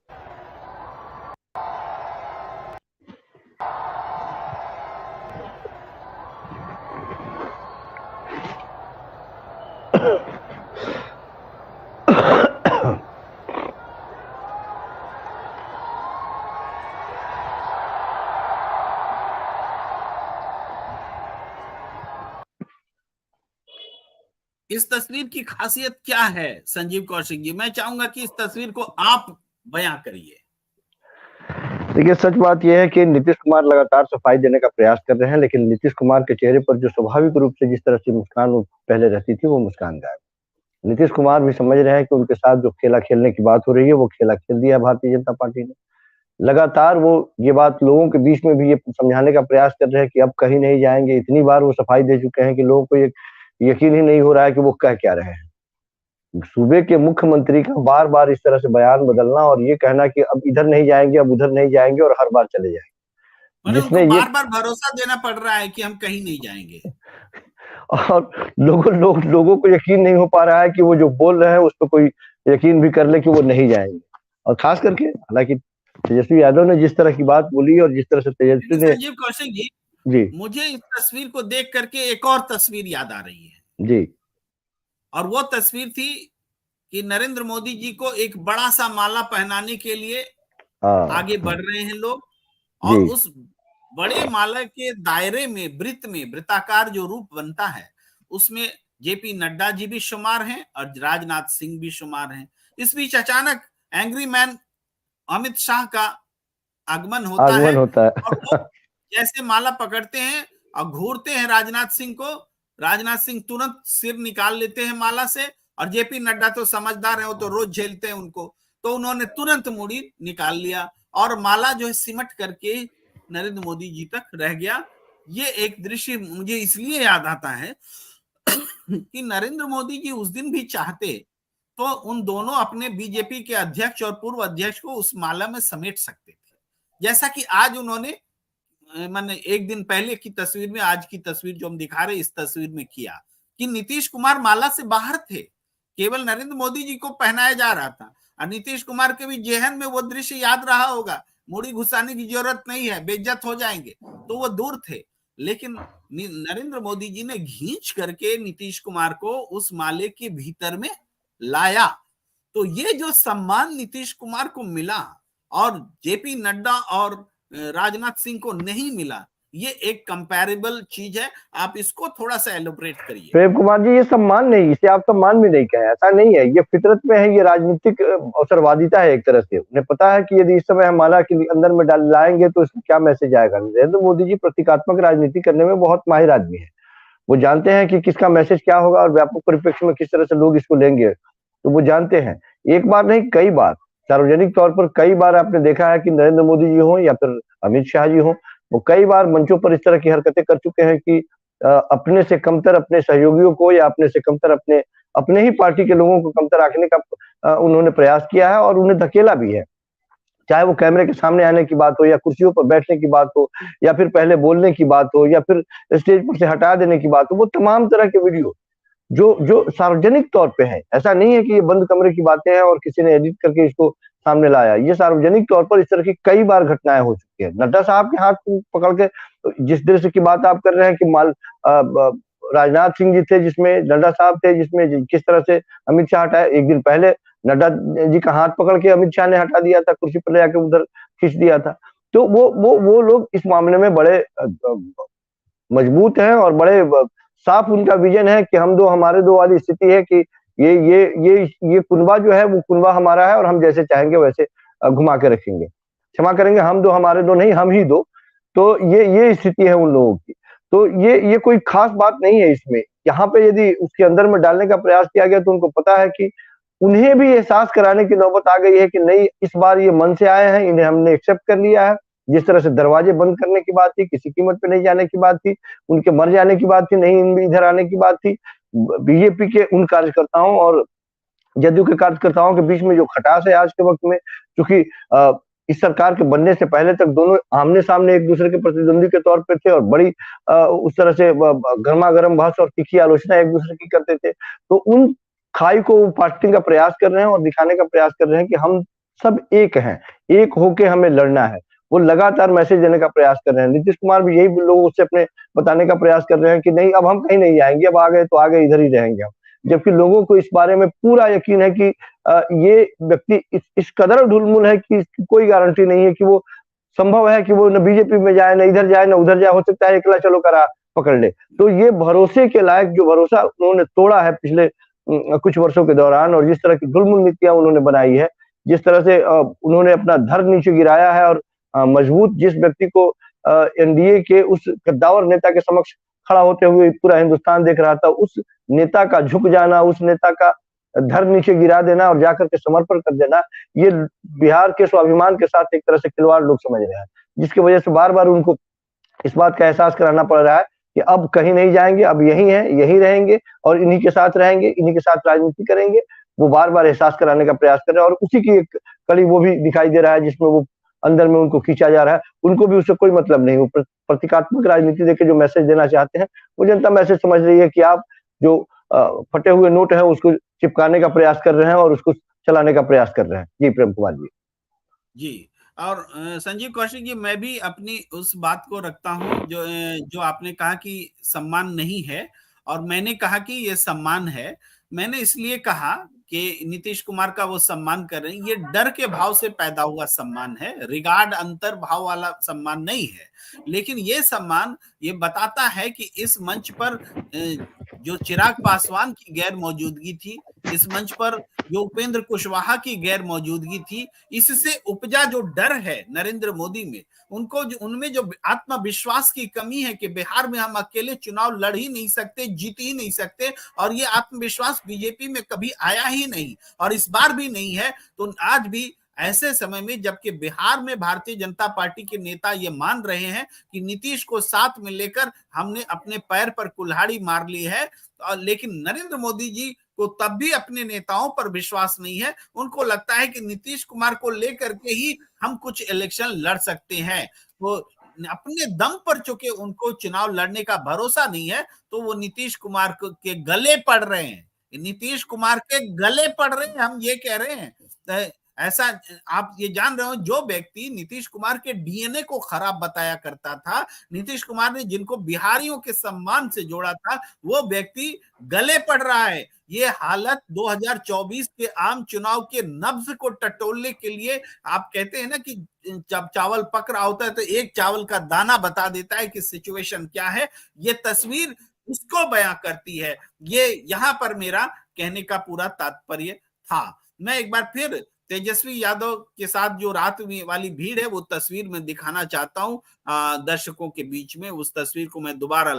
इस तस्वीर की खासियत क्या है संजीव कौशिक जी? मैं चाहूंगा कि इस तस्वीर को आप बयां करिए। देखिए सच बात यह है कि नीतीश कुमार लगातार सफाई देने का प्रयास कर रहे हैं, लेकिन नीतीश कुमार के चेहरे पर जो स्वाभाविक रूप से जिस तरह से मुस्कान पहले रहती थी, वो मुस्कान गायब। नीतीश कुमार भी समझ रहे हैं कि उनके साथ जो खेला खेलने की बात हो रही है, वो खेला खेल दिया भारतीय जनता पार्टी ने। लगातार वो ये बात लोगों के बीच में भी ये समझाने का प्रयास कर रहे हैं कि अब कहीं नहीं जाएंगे। इतनी बार वो सफाई दे चुके हैं कि लोगों को ये यकीन ही नहीं हो रहा है कि वो कह क्या रहे हैं। सूबे के मुख्यमंत्री का बार बार इस तरह से बयान बदलना और ये कहना कि अब इधर नहीं जाएंगे, अब उधर नहीं जाएंगे और हर बार चले जाएंगे, जिसमें ये बार बार भरोसा देना पड़ रहा है कि हम कहीं नहीं जाएंगे। और लोगों को यकीन नहीं हो पा रहा है कि वो जो बोल रहे हैं उस पर कोई यकीन भी कर ले कि वो नहीं जाएंगे। और खास करके हालांकि तेजस्वी यादव ने जिस तरह की बात बोली और जिस तरह से तेजस्वी ने, संजीव कौशिक जी, मुझे इस तस्वीर को देख करके एक और तस्वीर याद आ रही है जी, और वो तस्वीर थी कि नरेंद्र मोदी जी को एक बड़ा सा माला पहनाने के लिए आगे बढ़ रहे हैं लोग, और उस बड़े माला के दायरे में वृत्ताकार जो रूप बनता है, उसमें जेपी नड्डा जी भी शुमार हैं और राजनाथ सिंह भी शुमार हैं। इस बीच अचानक एंग्री मैन अमित शाह का आगमन होता है और वो जैसे माला पकड़ते हैं और घूरते हैं राजनाथ सिंह को, राजनाथ सिंह तुरंत सिर निकाल लेते हैं माला से, और जेपी नड्डा तो समझदार है, वो तो रोज झेलते हैं उनको, तो उन्होंने तुरंत मुड़ी निकाल लिया और माला जो है सिमट करके नरेंद्र मोदी जी तक रह गया। ये एक दृश्य मुझे इसलिए याद आता है कि नरेंद्र मोदी जी उस दिन भी चाहते तो उन दोनों अपने बीजेपी के अध्यक्ष और पूर्व अध्यक्ष को उस माला में समेट सकते थे, जैसा कि आज उन्होंने मैंने एक दिन पहले की तस्वीर में, आज की तस्वीर जो हम दिखा रहे इस तस्वीर में किया कि नीतीश कुमार माला से बाहर थे, केवल नरेंद्र मोदी जी को पहनाया जा रहा था। और नीतीश कुमार के भी जेहन में वो दृश्य याद रहा होगा, मुड़ी घुसाने की जरूरत नहीं है, बेइज्जत हो जाएंगे, तो वो दूर थे। लेकिन नरेंद्र मोदी जी ने खींच करके नीतीश कुमार को उस माले के भीतर में लाया। तो ये जो सम्मान नीतीश कुमार को मिला और जेपी नड्डा और राजनाथ सिंह को नहीं मिला, ये एक कंपैरेबल चीज है, आप इसको थोड़ा सा एलोबरेट करिए। प्रेम कुमार जी, ये सम्मान नहीं, इसे आप सम्मान भी नहीं कहें, ऐसा नहीं है, ये फितरत में है, ये राजनीतिक अवसरवादिता है एक तरह से। उन्हें पता है कि यदि इस समय हम माला के अंदर में डाल लाएंगे तो इसमें क्या मैसेज आएगा। नरेंद्र मोदी जी प्रतीकात्मक राजनीति करने में बहुत माहिर आदमी है, वो जानते हैं कि किसका मैसेज क्या होगा और व्यापक परिप्रेक्ष्य में किस तरह से लोग इसको लेंगे, तो वो जानते हैं। एक बार नहीं, कई बार सार्वजनिक तौर पर कई बार आपने देखा है कि नरेंद्र मोदी जी हो या फिर अमित शाह जी हो, वो कई बार मंचों पर इस तरह की हरकतें कर चुके हैं कि अपने से कमतर अपने सहयोगियों को या अपने से कमतर अपने अपने ही पार्टी के लोगों को कमतर आंकने का उन्होंने प्रयास किया है और उन्हें धकेला भी है। चाहे वो कैमरे के सामने आने की बात हो या कुर्सियों पर बैठने की बात हो या फिर पहले बोलने की बात हो या फिर स्टेज पर से हटा देने की बात हो, वो तमाम तरह के वीडियो जो जो सार्वजनिक तौर पे है, ऐसा नहीं है कि ये बंद कमरे की बातें हैं और किसी ने एडिट करके इसको सामने लाया, ये सार्वजनिक तौर पर इस तरह की कई बार घटनाएं हो चुकी है। नड्डा साहब के हाथ को पकड़ के जिस दृश्य की बात आप कर रहे हैं कि राजनाथ सिंह जी थे जिसमें नड्डा साहब थे, जिसमें किस तरह से अमित शाह हटाए, एक दिन पहले नड्डा जी का हाथ पकड़ के अमित शाह ने हटा दिया था, कुर्सी पर ले जाकर उधर खींच दिया था। तो वो लोग इस मामले में बड़े मजबूत हैं और बड़े साफ उनका विजन है कि हम दो हमारे दो वाली स्थिति है कि ये कुनबा जो है वो कुनबा हमारा है और हम जैसे चाहेंगे वैसे घुमा के रखेंगे। क्षमा करेंगे, हम दो हमारे दो नहीं, हम ही दो। तो ये स्थिति है उन लोगों की। तो ये कोई खास बात नहीं है इसमें। यहाँ पे यदि उसके अंदर में डालने का प्रयास किया गया तो उनको पता है कि उन्हें भी एहसास कराने की नौबत आ गई है कि नहीं, इस बार ये मन से आए हैं, इन्हें हमने एक्सेप्ट कर लिया है। जिस तरह से दरवाजे बंद करने की बात थी, किसी कीमत पे नहीं जाने की बात थी, उनके मर जाने की बात थी, नहीं इधर आने की बात थी, बीजेपी के उन कार्यकर्ताओं और जदयू के कार्यकर्ताओं के बीच में जो खटास है आज के वक्त में, क्योंकि इस सरकार के बनने से पहले तक दोनों आमने सामने एक दूसरे के प्रतिद्वंदी के तौर पे थे और बड़ी उस तरह से गर्मा गर्म बहस और तीखी आलोचना एक दूसरे की करते थे। तो उन खाई को पाटने का प्रयास कर रहे हैं और दिखाने का प्रयास कर रहे हैं कि हम सब एक हैं, एक होके हमें लड़ना है। वो लगातार मैसेज देने का प्रयास कर रहे हैं। नीतीश कुमार भी यही लोगों से अपने बताने का प्रयास कर रहे हैं कि नहीं, अब हम कहीं नहीं जाएंगे, अब आ गए तो आ गए, इधर ही रहेंगे हम। जबकि लोगों को इस बारे में पूरा यकीन है कि ये व्यक्ति इस कदर ढुलमुल है कि इसकी कोई गारंटी नहीं है कि वो संभव है कि वो न बीजेपी में जाए, न इधर जाए, न उधर जाए, हो सकता है एकला चलो करा पकड़ ले। तो ये भरोसे के लायक जो भरोसा उन्होंने तोड़ा है पिछले कुछ वर्षों के दौरान और जिस तरह की ढुलमुल नीतियां उन्होंने बनाई है, जिस तरह से उन्होंने अपना धर नीचे गिराया है और मजबूत जिस व्यक्ति को एनडीए के उस कद्दावर नेता के समक्ष खड़ा होते हुए पूरा हिंदुस्तान देख रहा था, उस नेता का झुक जाना, उस नेता का धर नीचे गिरा देना और जाकर के समर्पण कर देना, ये बिहार के स्वाभिमान के साथ एक तरह से खिलवाड़ लोग समझ रहे हैं, जिसकी वजह से बार बार उनको इस बात का एहसास कराना पड़ रहा है कि अब कहीं नहीं जाएंगे, अब यही है, यही रहेंगे और इन्हीं के साथ रहेंगे, इन्हीं के साथ राजनीति करेंगे। वो बार बार एहसास कराने का प्रयास कर रहे हैं और उसी की एक कड़ी वो भी दिखाई दे रहा है जिसमें वो अंदर में उनको खींचा जा रहा है। उनको भी उससे कोई मतलब नहीं, वो प्रतीकात्मक राजनीति देके जो मैसेज देना चाहते हैं, वो जनता मैसेज समझ रही है कि आप जो फटे हुए नोट है उसको चिपकाने का प्रयास कर रहे हैं और उसको चलाने का प्रयास कर रहे हैं। जी प्रेम कुमार जी। जी, और संजीव कौशिक जी, मैं भी अपनी उस बात को रखता हूं जो आपने कहा कि सम्मान नहीं है और मैंने कहा कि ये सम्मान है। मैंने इसलिए कहा कि नीतीश कुमार का वो सम्मान कर रहे हैं, ये डर के भाव से पैदा हुआ सम्मान है, रिगार्ड अंतर भाव वाला सम्मान नहीं है। लेकिन ये सम्मान ये बताता है कि इस मंच पर जो चिराग पासवान की गैर मौजूदगी थी, इस मंच पर जो उपेंद्र कुशवाहा की गैर मौजूदगी थी, इससे उपजा जो डर है नरेंद्र मोदी में, उनको उनमें जो आत्मविश्वास की कमी है कि बिहार में हम अकेले चुनाव लड़ ही नहीं सकते, जीत ही नहीं सकते, और ये आत्मविश्वास बीजेपी में कभी आया ही नहीं और इस बार भी नहीं है। तो आज भी ऐसे समय में जबकि बिहार में भारतीय जनता पार्टी के नेता ये मान रहे हैं कि नीतीश को साथ में लेकर हमने अपने पैर पर कुल्हाड़ी मार ली है, लेकिन नरेंद्र मोदी जी को तब भी अपने नेताओं पर विश्वास नहीं है। उनको लगता है कि नीतीश कुमार को लेकर के ही हम कुछ इलेक्शन लड़ सकते हैं। तो अपने दम पर चुके उनको चुनाव लड़ने का भरोसा नहीं है, तो वो नीतीश कुमार के गले पड़ रहे हैं, नीतीश कुमार के गले पड़ रहे हैं, हम ये कह रहे हैं। ऐसा आप ये जान रहे हो, जो व्यक्ति नीतीश कुमार के डीएनए को खराब बताया करता था, नीतीश कुमार ने जिनको बिहारियों के सम्मान से जोड़ा था, वो व्यक्ति गले पड़ रहा है। ये हालत 2024 के आम चुनाव के नब्ज को टटोलने के लिए, आप कहते हैं ना कि जब चावल पक रहा होता है तो एक चावल का दाना बता देता है कि सिचुएशन क्या है, ये तस्वीर उसको बयां करती है। ये यहाँ पर मेरा कहने का पूरा तात्पर्य था। मैं एक बार फिर तेजस्वी यादव के साथ जो रात वाली भीड़ है वो तस्वीर में दिखाना चाहता हूँ दर्शकों के बीच में। उस तस्वीर को मैं दोबारा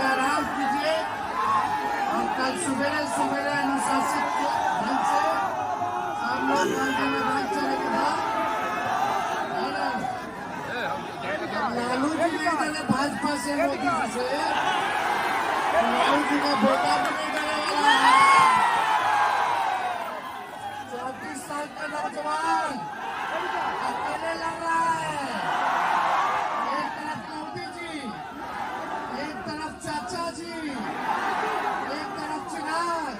आराम कीजिए और कल सुबह सुबह अनुशासित ढंग से सब लोग गांधी मैदान चलेंगे। लालू जी नहीं डरे भाजपा से, मोदी जी से, लालू जी का बेटा भी नहीं डरे वाला है। 34 साल का नौजवान अकेले लड़ रहा है। एक तरफ मोदी जी, एक तरफ चाचा जी, एक तरफ चिराग,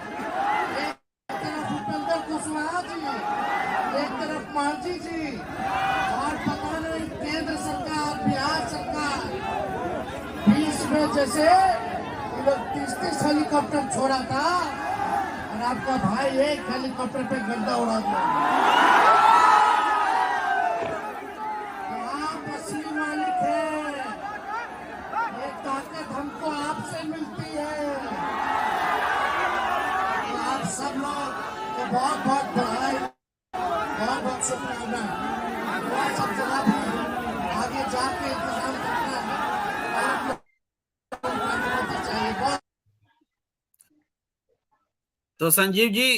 एक तरफ उपेंद्र कुशवाहा जी, एक तरफ मांझी जी, और पता नहीं केंद्र सरकार, बिहार सरकार बीच में जैसे 30-30 हेलीकॉप्टर छोड़ा था और आपका भाई एक हेलीकॉप्टर पे गड्ढा उड़ा दिया। आप असली मालिक है, ये ताकत हमको आपसे मिलती है। तो आप सब लोग को बहुत बहुत बधाई, बहुत बहुत शुभकामनाएं। सब जगह भी आगे जाके इंतजाम करना है। आप लोग चाहिए बहुत। तो संजीव जी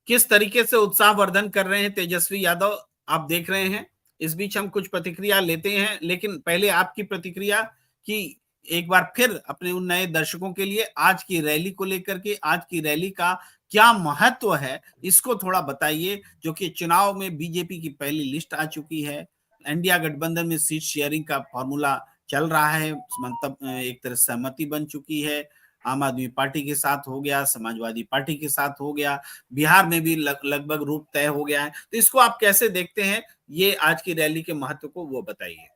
किस तरीके से उत्साहवर्धन कर रहे हैं तेजस्वी यादव, आप देख रहे हैं। इस बीच हम कुछ प्रतिक्रिया लेते हैं, लेकिन पहले आपकी प्रतिक्रिया कि एक बार फिर अपने उन नए दर्शकों के लिए आज की रैली को लेकर के, आज की रैली का क्या महत्व है, इसको थोड़ा बताइए। जो कि चुनाव में बीजेपी की पहली लिस्ट आ चुकी है, इंडिया गठबंधन में सीट शेयरिंग का फॉर्मूला चल रहा है, मतलब एक तरह सहमति बन चुकी है। आम आदमी पार्टी के साथ हो गया, समाजवादी पार्टी के साथ हो गया, बिहार में भी लगभग रूप तय हो गया है। तो इसको आप कैसे देखते हैं, ये आज की रैली के महत्व को वो बताइए।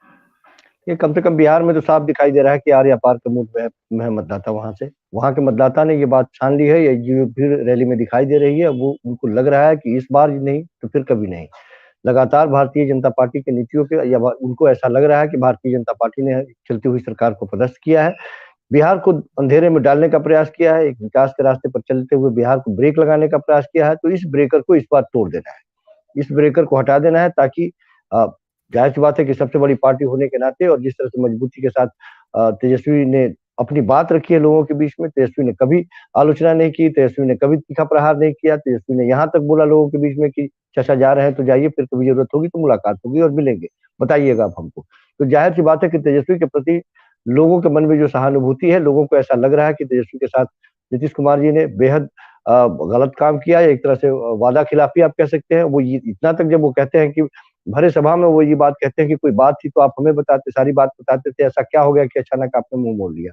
ये कम से कम बिहार में तो साफ दिखाई दे रहा है कि आर्या पार का मूड में मतदाता वहां के मतदाता ने ये बात ठान ली है। ये जो भीड़ रैली में दिखाई दे रही है वो उनको लग रहा है कि इस बार नहीं तो फिर कभी नहीं। लगातार भारतीय जनता पार्टी की नीतियों के या उनको ऐसा लग रहा है कि भारतीय जनता पार्टी ने चलती हुई सरकार को पदस्थ किया है, बिहार को अंधेरे में डालने का प्रयास किया है, एक विकास के रास्ते पर चलते हुए बिहार को ब्रेक लगाने का प्रयास किया है। तो इस ब्रेकर को इस बार तोड़ देना है, इस ब्रेकर को हटा देना है, ताकि जाहिर सी बात है कि सबसे बड़ी पार्टी होने के नाते और जिस तरह से मजबूती के साथ तेजस्वी ने अपनी बात रखी है लोगों के बीच में, तेजस्वी ने कभी आलोचना नहीं की, तेजस्वी ने कभी तीखा प्रहार नहीं किया। तेजस्वी ने यहाँ तक बोला लोगों के बीच में कि चाचा जा रहे हैं तो जाइए, फिर कभी जरूरत होगी तो मुलाकात होगी और मिलेंगे, बताइएगा आप हमको। तो जाहिर सी बात है कि तेजस्वी के प्रति लोगों के मन में जो सहानुभूति है, लोगों को ऐसा लग रहा है कि तेजस्वी के साथ नीतीश कुमार जी ने बेहद गलत काम किया है, एक तरह से वादा खिलाफी आप कह सकते हैं। वो इतना तक जब वो कहते हैं कि भरे सभा में वो ये बात कहते हैं कि कोई बात थी तो आप हमें बताते, सारी बात बताते थे, ऐसा क्या हो गया कि अचानक आपने मुंह मोड़ लिया।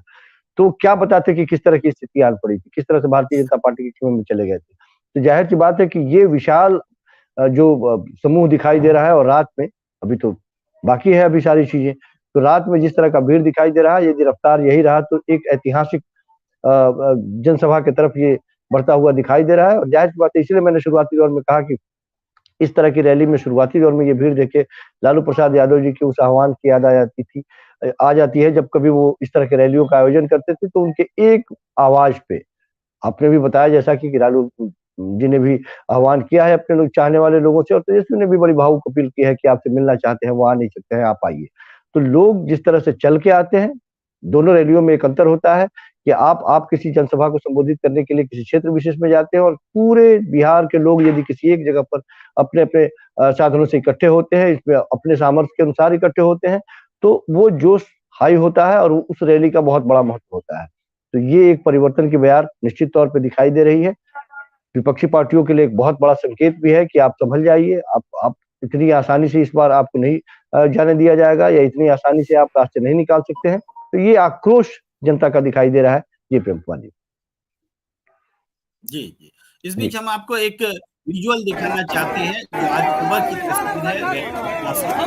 तो क्या बताते कि किस तरह की स्थिति आन पड़ी थी, किस तरह से भारतीय जनता पार्टी के खेमे में चले गए थे। तो जाहिर सी बात है कि ये विशाल जो समूह दिखाई दे रहा है, और रात में अभी तो बाकी है अभी सारी चीजें, तो रात में जिस तरह का भीड़ दिखाई दे रहा है, यदि रफ्तार यही रहा तो एक ऐतिहासिक जनसभा की तरफ ये बढ़ता हुआ दिखाई दे रहा है। और जाहिर सी बात है, इसलिए मैंने शुरुआती दौर में कहा कि इस तरह की रैली में शुरुआती दौर में ये भीड़ देखे लालू प्रसाद यादव जी के उस आह्वान की याद आ जाती है, जब कभी वो इस तरह के रैलियों का आयोजन करते थे तो उनके एक आवाज पे, आपने भी बताया जैसा कि लालू जी ने भी आह्वान किया है अपने लोग चाहने वाले लोगों से, और तेजस्वी ने भी बड़ी भावुक अपील की है कि आपसे मिलना चाहते हैं, वो आ नहीं सकते हैं, आप आइए। तो लोग जिस तरह से चल के आते हैं, दोनों रैलियों में एक अंतर होता है कि आप किसी जनसभा को संबोधित करने के लिए किसी क्षेत्र विशेष में जाते हैं, और पूरे बिहार के लोग यदि किसी एक जगह पर अपने अपने साधनों से इकट्ठे होते हैं, इसमें अपने सामर्थ्य के अनुसार इकट्ठे होते हैं, तो वो जोश हाई होता है और उस रैली का बहुत बड़ा महत्व होता है। तो ये एक परिवर्तन की बयार निश्चित तौर पर दिखाई दे रही है। विपक्षी पार्टियों के लिए एक बहुत बड़ा संकेत भी है कि आप संभल जाइए, आप इतनी आसानी से इस बार आपको नहीं जाने दिया जाएगा, या इतनी आसानी से आप रास्ते नहीं निकाल सकते हैं। तो ये आक्रोश जनता का दिखाई दे रहा है। जी प्रेम कुमार जी। जी जी, इस बीच हम आपको एक विजुअल दिखाना चाहते हैं जो आज सुबह की तस्वीर है वाराणसी की।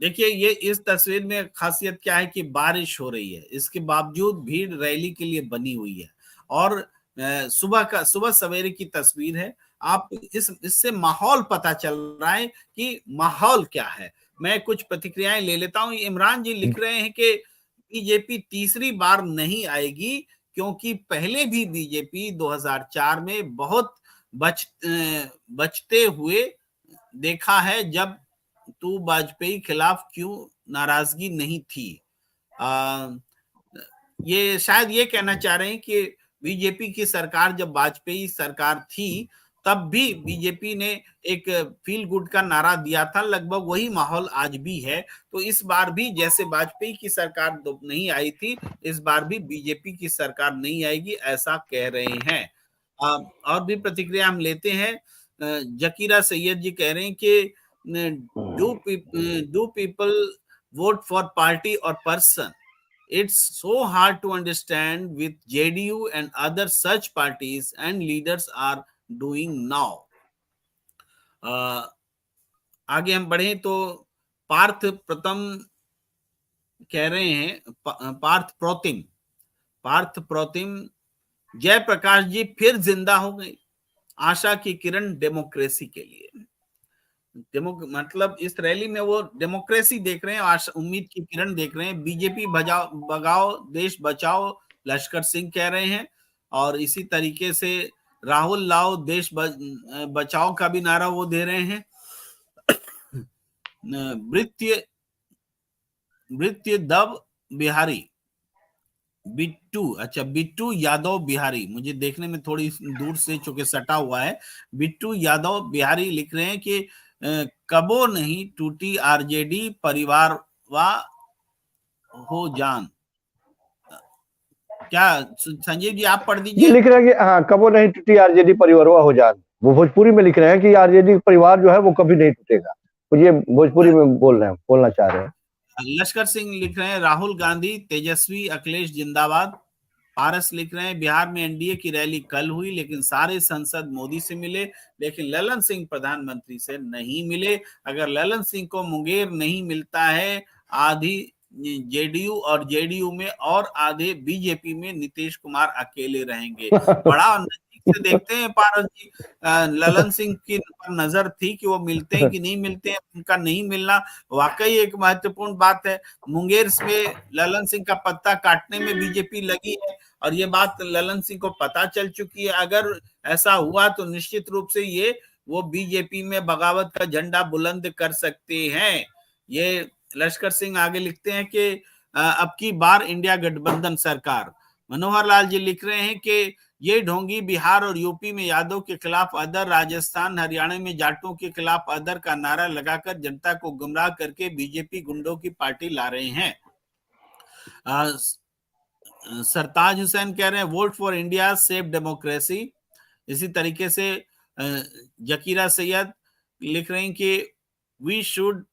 देखिए, ये इस तस्वीर में खासियत क्या है कि बारिश हो रही है, इसके बावजूद भीड़ रैली के लिए बनी हुई है। और सुबह सवेरे की तस्वीर है। आप इससे माहौल पता चल रहा है कि माहौल क्या है। मैं कुछ प्रतिक्रियाएं ले लेता हूं। इमरान जी लिख रहे हैं कि बीजेपी तीसरी बार नहीं आएगी, क्योंकि पहले भी बीजेपी 2004 में बहुत बचते हुए देखा है, जब तो वाजपेयी खिलाफ क्यों नाराजगी नहीं थी। ये शायद ये कहना चाह रहे हैं कि बीजेपी की सरकार, जब वाजपेयी सरकार थी, तब भी बीजेपी ने एक फील गुड का नारा दिया था। लगभग वही माहौल आज भी है। तो इस बार भी जैसे वाजपेयी की सरकार नहीं आई थी, इस बार भी बीजेपी की सरकार नहीं आएगी, ऐसा कह रहे हैं। और भी प्रतिक्रिया हम लेते हैं। जकीरा सैयद जी कह रहे हैं कि do people vote for party or person? It's so hard to understand with JDU and other such parties and leaders are doing now. आगे हम बढ़े तो पार्थ प्रथम कह रहे हैं, पार्थ प्रोतिम जयप्रकाश जी फिर जिंदा हो गए, आशा की किरण डेमोक्रेसी के लिए। मतलब इस रैली में वो डेमोक्रेसी देख रहे हैं, उम्मीद की किरण देख रहे हैं। बीजेपी भगाओ देश बचाओ, लश्कर सिंह कह रहे हैं। और इसी तरीके से राहुल लाओ देश बचाओ का भी नारा वो दे रहे हैं। वृत्य दब बिहारी बिट्टू यादव बिहारी, मुझे देखने में थोड़ी दूर से चूंकि सटा हुआ है। बिट्टू यादव बिहारी लिख रहे हैं कि कबो नहीं टूटी आरजेडी परिवार वा हो जान। क्या संजीव जी आप पढ़ दीजिए। लिख रहे हैं कि हाँ, कबो नहीं टूटी आरजेडी परिवार वा हो जान। वो भोजपुरी में लिख रहे हैं कि आरजेडी परिवार जो है वो कभी नहीं टूटेगा। तो ये भोजपुरी में बोलना चाह रहे हैं। लश्कर सिंह लिख रहे हैं राहुल गांधी तेजस्वी अखिलेश जिंदाबाद। पारस लिख रहे हैं बिहार में एनडीए की रैली कल हुई, लेकिन सारे सांसद मोदी से मिले, लेकिन ललन सिंह प्रधानमंत्री से नहीं मिले। अगर ललन सिंह को मुंगेर नहीं मिलता है, आधी जेडीयू और जेडीयू में और आधे बीजेपी में नीतीश कुमार अकेले रहेंगे। बड़ा नजदीक से देखते हैं पारस जी। ललन सिंह की नजर थी कि वो मिलते हैं कि नहीं मिलते हैं, उनका नहीं मिलना वाकई एक महत्वपूर्ण बात है। मुंगेर में ललन सिंह का पत्ता काटने में बीजेपी लगी है, और ये बात ललन सिंह को पता चल चुकी है। अगर ऐसा हुआ तो निश्चित रूप से ये वो बीजेपी में बगावत का झंडा बुलंद कर सकते हैं। ये लश्कर सिंह आगे लिखते हैं कि अब की बार इंडिया गठबंधन सरकार। मनोहर लाल जी लिख रहे हैं कि ये ढोंगी बिहार और यूपी में यादव के खिलाफ अदर, राजस्थान हरियाणा में जाटों के खिलाफ अदर का नारा लगाकर जनता को गुमराह करके बीजेपी गुंडों की पार्टी ला रहे हैं। सरताज हुसैन कह रहे हैं vote for India safe democracy. इसी तरीके से जकीरा सैयद लिख रहे हैं कि we should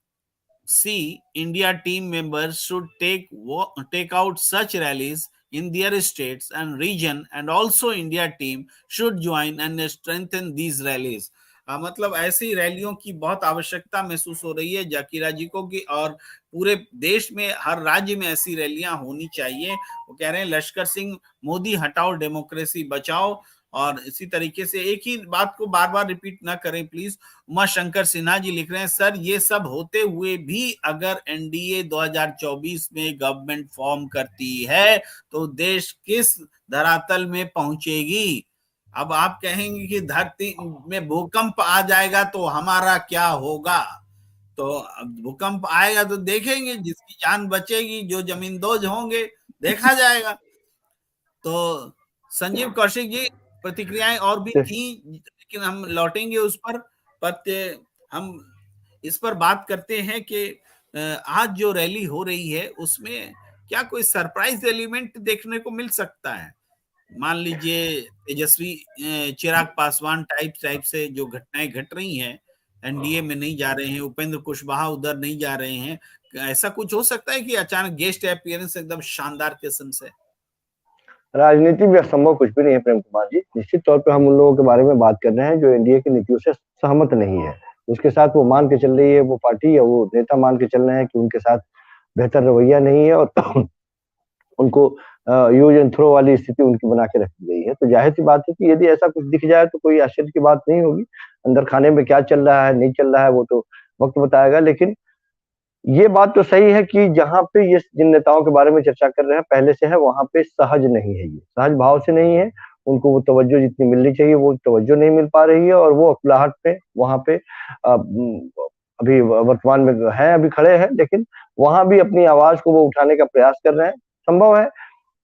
see India team members should take out such rallies in their states and region, and also India team should join and strengthen these rallies. मतलब ऐसी रैलियों की बहुत आवश्यकता महसूस हो रही है जाकिरा जी को कि, और पूरे देश में हर राज्य में ऐसी रैलियां होनी चाहिए। वो कह रहे हैं लश्कर सिंह मोदी हटाओ डेमोक्रेसी बचाओ। और इसी तरीके से एक ही बात को बार बार रिपीट ना करें प्लीज। उमा शंकर सिन्हा जी लिख रहे हैं सर ये सब होते हुए भी अगर एनडीए 2024 में गवर्नमेंट फॉर्म करती है तो देश किस धरातल में पहुंचेगी। अब आप कहेंगे कि धरती में भूकंप आ जाएगा तो हमारा क्या होगा। तो भूकंप आएगा तो देखेंगे, जिसकी जान बचेगी, जो जमींदोज होंगे देखा जाएगा। तो संजीव कौशिक जी प्रतिक्रियाएं और भी थी, लेकिन हम लौटेंगे उस पर। पर हम इस पर बात करते हैं कि आज जो रैली हो रही है उसमें क्या कोई सरप्राइज एलिमेंट देखने को मिल सकता है? मान लीजिए तेजस्वी चिराग पासवान टाइप से जो घटनाएं घट रही हैं, एनडीए में नहीं जा रहे हैं, उपेंद्र कुशवाहा उधर नहीं जा रहे हैं, ऐसा कुछ हो सकता है कि अचानक गेस्ट अपीयरेंस एकदम शानदार किस्म से? राजनीति में असंभव कुछ भी नहीं है प्रेम कुमार जी। निश्चित तौर पे हम उन लोगों के बारे में बात कर रहे हैं जो एनडीए की नीतियों से सहमत नहीं है। उसके साथ वो मान के चल रही है, वो पार्टी या वो नेता मान के चल रहे हैं कि उनके साथ बेहतर रवैया नहीं है और उनको यूज एंड थ्रो वाली स्थिति उनकी बना के रखी गई है। तो जाहिर सी बात है कि यदि ऐसा कुछ दिख जाए तो कोई आश्चर्य की बात नहीं होगी। अंदर खाने में क्या चल रहा है, नहीं चल रहा है, वो तो वक्त बताएगा। लेकिन ये बात तो सही है कि जहाँ पे ये जिन नेताओं के बारे में चर्चा कर रहे हैं पहले से है, वहाँ पे सहज नहीं है, ये सहज भाव से नहीं है। उनको वो तवज्जो जितनी मिलनी चाहिए वो तवज्जो नहीं मिल पा रही है और वो अकुलाहट पे वहाँ पे अभी वर्तमान में है, अभी खड़े हैं, लेकिन वहाँ भी अपनी आवाज को वो उठाने का प्रयास कर रहे हैं। संभव है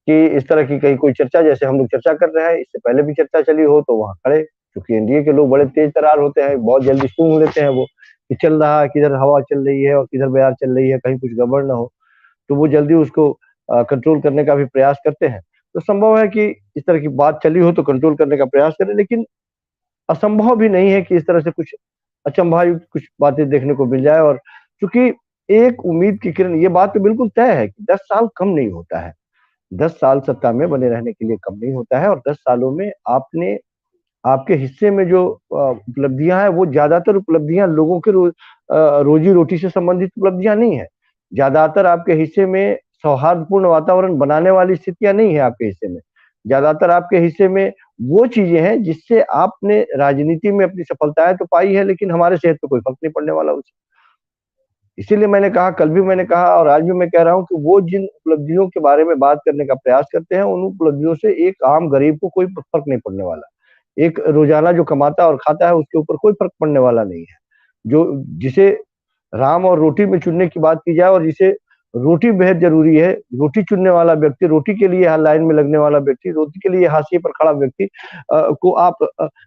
कि इस तरह की कहीं कोई चर्चा जैसे हम लोग चर्चा कर रहे हैं, इससे पहले भी चर्चा चली हो तो वहाँ खड़े, क्योंकि एनडीए के लोग बड़े तेज तर्रार होते हैं, बहुत जल्दी सूंघ लेते हैं वो कि चल रहा है, किधर हवा चल रही है और किधर बयार चल रही है, कहीं कुछ गड़बड़ ना हो, तो वो जल्दी उसको कंट्रोल करने का भी प्रयास करते हैं। तो संभव है कि इस तरह की बात चली हो तो कंट्रोल करने का प्रयास करें, लेकिन असंभव भी नहीं है कि इस तरह से कुछ अचंभायुक्त कुछ बातें देखने को मिल जाए। और चूंकि एक उम्मीद की किरण, ये बात तो बिल्कुल तय है कि 10 साल कम नहीं होता है, 10 साल सत्ता में बने रहने के लिए कम नहीं होता है। और 10 सालों में आपने आपके हिस्से में जो उपलब्धियां हैं वो ज्यादातर उपलब्धियां लोगों के रोजी रोटी से संबंधित उपलब्धियां नहीं है। ज्यादातर आपके हिस्से में सौहार्दपूर्ण वातावरण बनाने वाली स्थितियां नहीं है आपके हिस्से में। ज्यादातर आपके हिस्से में वो चीजें हैं जिससे आपने राजनीति में अपनी सफलताएं तो पाई है, लेकिन हमारे सेहत पे कोई फर्क नहीं पड़ने वाला उससे। इसीलिए मैंने कहा, कल भी मैंने कहा और आज भी मैं कह रहा हूं कि वो जिन उपलब्धियों के बारे में बात करने का प्रयास करते हैं उन उपलब्धियों से एक आम गरीब को कोई फर्क नहीं पड़ने वाला। एक रोजाना जो कमाता और खाता है उसके ऊपर कोई फर्क पड़ने वाला नहीं है। जो जिसे राम और रोटी में चुनने की बात की जाए और जिसे रोटी बेहद जरूरी है, रोटी चुनने वाला व्यक्ति, रोटी के लिए लाइन में लगने वाला व्यक्ति, रोटी के लिए हाशिए पर खड़ा व्यक्ति को आप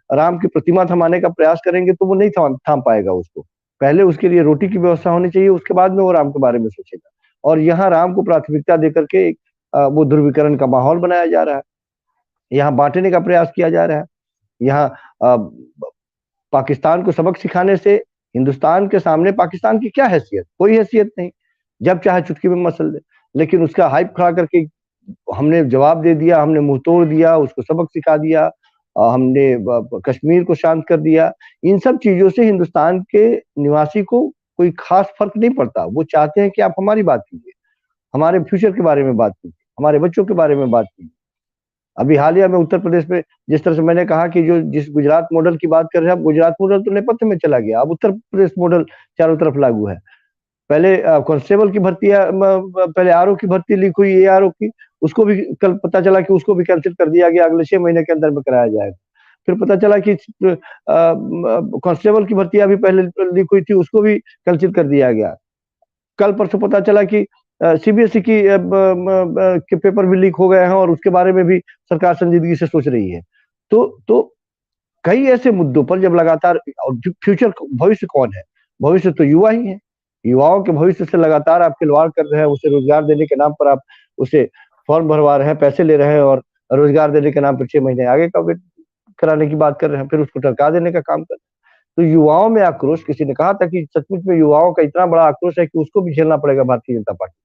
राम की प्रतिमा थमाने का प्रयास करेंगे तो वो नहीं थाम पाएगा उसको। पहले उसके लिए रोटी की व्यवस्था होनी चाहिए, उसके बाद में वो राम के बारे में सोचेगा। और यहाँ राम को प्राथमिकता देकर के वो ध्रुवीकरण का माहौल बनाया जा रहा है, यहाँ बांटने का प्रयास किया जा रहा है। यहाँ पाकिस्तान को सबक सिखाने से हिंदुस्तान के सामने पाकिस्तान की क्या हैसियत, कोई हैसियत नहीं, जब चाहे चुटकी में मसल दे। लेकिन उसका हाइप खड़ा करके हमने जवाब दे दिया, हमने मुंह तोड़ दिया, उसको सबक सिखा दिया, हमने कश्मीर को शांत कर दिया। इन सब चीजों से हिंदुस्तान के निवासी को कोई खास फर्क नहीं पड़ता। वो चाहते हैं कि आप हमारी बात कीजिए, हमारे फ्यूचर के बारे में बात कीजिए, हमारे बच्चों के बारे में बात कीजिए। अभी हालिया में उत्तर प्रदेश में जिस तरह से मैंने कहा कि जो जिस गुजरात मॉडल की बात कर रहे हैं, गुजरात मॉडल तो नेपथ्य में चला गया, अब उत्तर प्रदेश मॉडल चारों तरफ लागू है। पहले कांस्टेबल की भर्ती, पहले आरओ की भर्ती लीक हुई, एआरओ की, उसको भी कल पता चला कि उसको भी कैंसिल कर दिया गया, अगले 6 महीने के अंदर में कराया जाएगा। फिर पता चला कि कांस्टेबल की भर्ती अभी पहले लीक हुई थी, उसको भी कैंसिल कर दिया गया। कल परसों पता चला कि सीबीएसई की के पेपर भी लीक हो गए हैं और उसके बारे में भी सरकार संजीदगी से सोच रही है। तो कई ऐसे मुद्दों पर जब लगातार, फ्यूचर भविष्य कौन है? भविष्य तो युवा ही है। युवाओं के भविष्य से लगातार आप खिलवाड़ कर रहे हैं, उसे रोजगार देने के नाम पर आप उसे फॉर्म भरवा रहे हैं, पैसे ले रहे हैं और रोजगार देने के नाम पर 6 महीने आगे का वेट कराने की बात कर रहे हैं, फिर उसको टरका देने का काम कर रहे हैं। तो युवाओं में आक्रोश, किसी ने कहा था कि सचमुच में युवाओं का इतना बड़ा आक्रोश है कि उसको भी झेलना पड़ेगा भारतीय जनता पार्टी।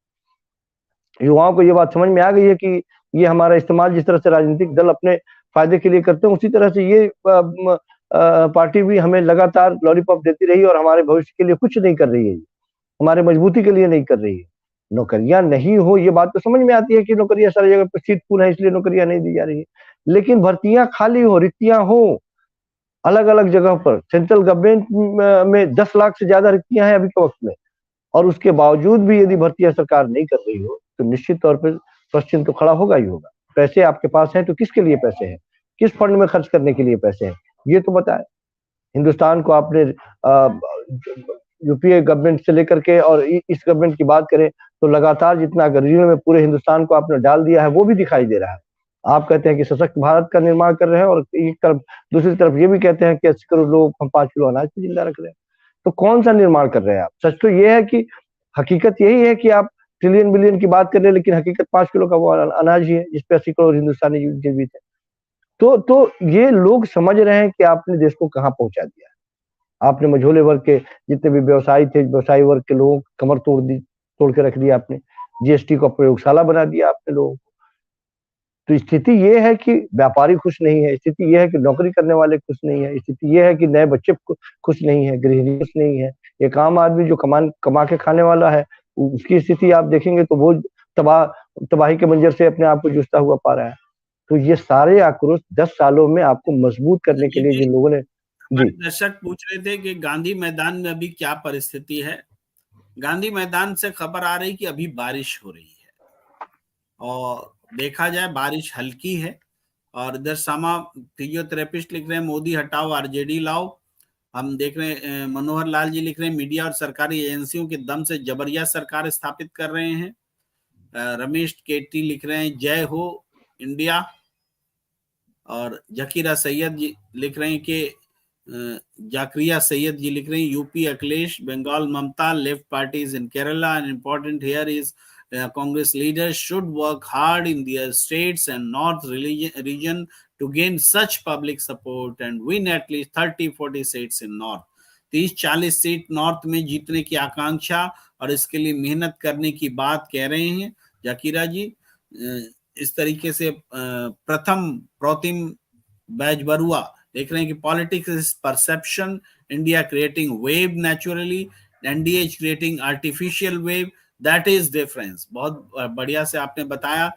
युवाओं को ये बात समझ में आ गई है कि ये हमारा इस्तेमाल जिस तरह से राजनीतिक दल अपने फायदे के लिए करते हैं, उसी तरह से ये पार्टी भी हमें लगातार लॉलीपॉप देती रही और हमारे भविष्य के लिए कुछ नहीं कर रही है, हमारे मजबूती के लिए नहीं कर रही है। नौकरियां नहीं हो, ये बात तो समझ में आती है कि नौकरियां सारी जगह पर सीट पूर्ण है इसलिए नौकरियां नहीं दी जा रही है, लेकिन भर्तियां खाली हो, रिक्तियां हो अलग अलग जगह पर। सेंट्रल गवर्नमेंट में 10 लाख से ज्यादा रिक्तियां हैं अभी के वक्त में, और उसके बावजूद भी यदि भर्तियां सरकार नहीं कर रही हो तो निश्चित तौर पर प्रश्न तो खड़ा होगा ही होगा। पैसे आपके पास हैं तो किसके लिए पैसे हैं, किस फंड में खर्च करने के लिए पैसे हैं, ये तो बताए। हिंदुस्तान को आपने यूपीए गवर्नमेंट से लेकर के और इस गवर्नमेंट की बात करें तो लगातार जितना गर्जियों में पूरे हिंदुस्तान को आपने डाल दिया है वो भी दिखाई दे रहा है। आप कहते हैं कि सशक्त भारत का निर्माण कर रहे हैं और एक तरफ दूसरी तरफ ये भी कहते हैं कि 80 करोड़ लोग हम 5 किलो अनाज पे जिंदा रख रहे हैं। तो कौन सा निर्माण कर रहे हैं आप? सच तो ये है कि हकीकत यही है कि आप ट्रिलियन बिलियन की बात कर रहे हैं, लेकिन हकीकत 5 किलो का वो अनाज ही है जिसपे 80 करोड़ हिंदुस्तानी जीवित है। तो ये लोग समझ रहे हैं कि आपने देश को कहाँ पहुंचा दिया है। आपने मझोले वर्ग के जितने भी व्यवसायी थे, व्यवसायी वर्ग के लोगों कमर तोड़ के रख दिया आपने। जीएसटी को प्रयोगशाला बना दिया आपने लोगों को। तो स्थिति ये है कि व्यापारी खुश नहीं है, स्थिति ये है कि नौकरी करने वाले खुश नहीं है, स्थिति ये है कि नए बच्चे खुश नहीं है, गृहिणी खुश नहीं है। एक आम आदमी जो कमा के खाने वाला है, उसकी स्थिति आप देखेंगे तो वो तबाही के मंजर से अपने आप को जूझता हुआ पा रहा है। तो ये सारे आक्रोश 10 सालों में आपको मजबूत करने के लिए जिन लोगों ने जी दर्शक पूछ रहे थे कि गांधी मैदान में अभी क्या परिस्थिति है। गांधी मैदान से खबर आ रही कि अभी बारिश हो रही है और देखा जाए बारिश हल्की है। और इधर सामा फिजियोथेरेपिस्ट लिख रहे हैं मोदी हटाओ आरजेडी लाओ। हम देख रहे हैं मनोहर लाल जी लिख रहे हैं मीडिया और सरकारी एजेंसियों के दम से जबरिया सरकार स्थापित कर रहे हैं। रमेश केटी लिख रहे हैं जय हो इंडिया। और जकीरा सैयद जी लिख रहे हैं कि जाकरिया सैयद जी लिख रहे हैं UP Akhilesh, Bengal Mamata, left parties in Kerala and important here is Congress leaders should work hard in their states and north region to gain such public support and win at least 30-40 seats in north. 30-40 seat north में जीतने की आकांक्षा और इसके लिए मेहनत करने की बात कह रहे हैं जाकिरा जी। इस तरीके से प्रोतिम बैज बरुआ देख रहे हैं कि politics is perception, India creating wave naturally, NDA is creating artificial wave, that is difference. बहुत बढ़िया से आपने बताया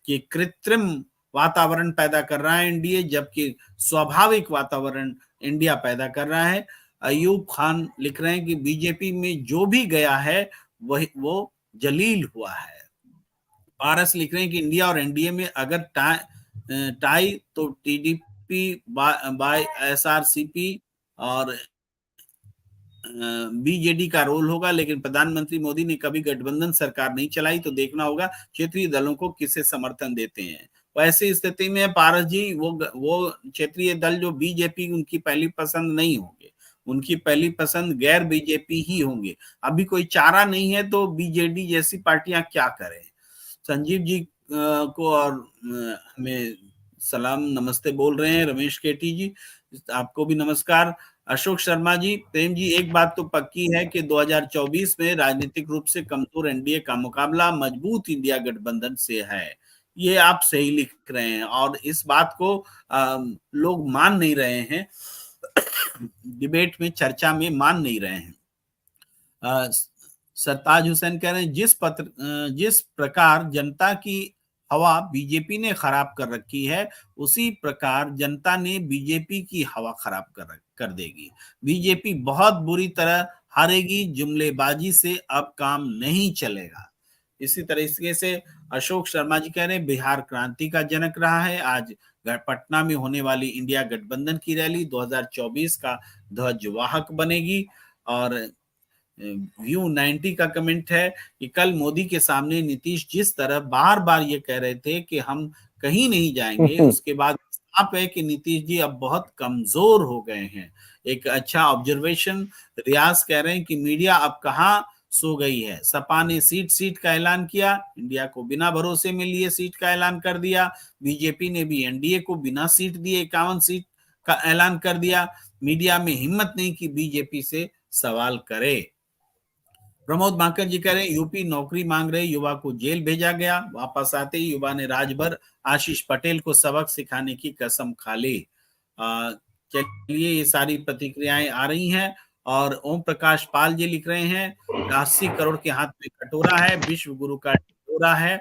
कि कृत्रिम वातावरण पैदा कर रहा है एनडीए, जबकि स्वाभाविक वातावरण इंडिया पैदा कर रहा है। अयूब खान लिख रहे हैं कि बीजेपी में जो भी गया है वही वो जलील हुआ है। पारस लिख रहे हैं कि इंडिया और एनडीए में अगर टाई तो टीडीपी बाय एसआरसीपी और बीजेडी का रोल होगा, लेकिन प्रधानमंत्री मोदी ने कभी गठबंधन सरकार नहीं चलाई, तो देखना होगा क्षेत्रीय दलों को किसे समर्थन देते हैं। वैसी स्थिति में पारस जी वो क्षेत्रीय दल जो बीजेपी उनकी पहली पसंद नहीं होंगे, उनकी पहली पसंद गैर बीजेपी ही होंगे। अभी कोई चारा नहीं है तो बीजेडी जैसी पार्टियां क्या करें। संजीव जी को और हमें सलाम नमस्ते बोल रहे हैं। रमेश केटी जी आपको भी नमस्कार। अशोक शर्मा जी, प्रेम जी, एक बात तो पक्की है कि 2024 में राजनीतिक रूप से कमजोर एनडीए का मुकाबला मजबूत इंडिया गठबंधन से है। ये आप सही लिख रहे हैं और इस बात को लोग मान नहीं रहे हैं, डिबेट में चर्चा में मान नहीं रहे हैं। सरताज हुसैन कह रहे हैं जिस प्रकार जनता की हवा बीजेपी ने खराब कर रखी है, उसी प्रकार जनता ने बीजेपी की हवा खराब कर देगी। बीजेपी बहुत बुरी तरह हारेगी, जुमलेबाजी से अब काम नहीं चलेगा। इसी तरीके से अशोक शर्मा जी कह रहे हैं बिहार क्रांति का जनक रहा है। आज पटना में होने वाली इंडिया गठबंधन की रैली 2024 का ध्वजवाहक बनेगी। और व्यू 90 का कमेंट है कि कल मोदी के सामने नीतीश जिस तरह बार बार ये कह रहे थे कि हम कहीं नहीं जाएंगे, उसके बाद साफ है कि नीतीश जी अब बहुत कमजोर हो गए हैं। एक अच्छा ऑब्जर्वेशन रियाज कह रहे हैं कि मीडिया अब कहाँ सो गई है। सपा ने सीट का ऐलान किया, इंडिया को बिना भरोसे में लिए सीट का ऐलान कर दिया। बीजेपी ने भी एनडीए को बिना सीट दिए 51 सीट का ऐलान कर दिया। मीडिया में हिम्मत नहीं कि बीजेपी से सवाल करे। प्रमोद बांकर जी कह रहे हैं यूपी नौकरी मांग रहे युवा को जेल भेजा गया, वापस आते ही युवा ने राजभर आशीष पटेल को सबक सिखाने की कसम खा ली। चलिए ये सारी प्रतिक्रियाएं आ रही हैं। और ओम प्रकाश पाल जी लिख रहे हैं 80 करोड़ के हाथ में कटोरा है, विश्व गुरु का कटोरा है।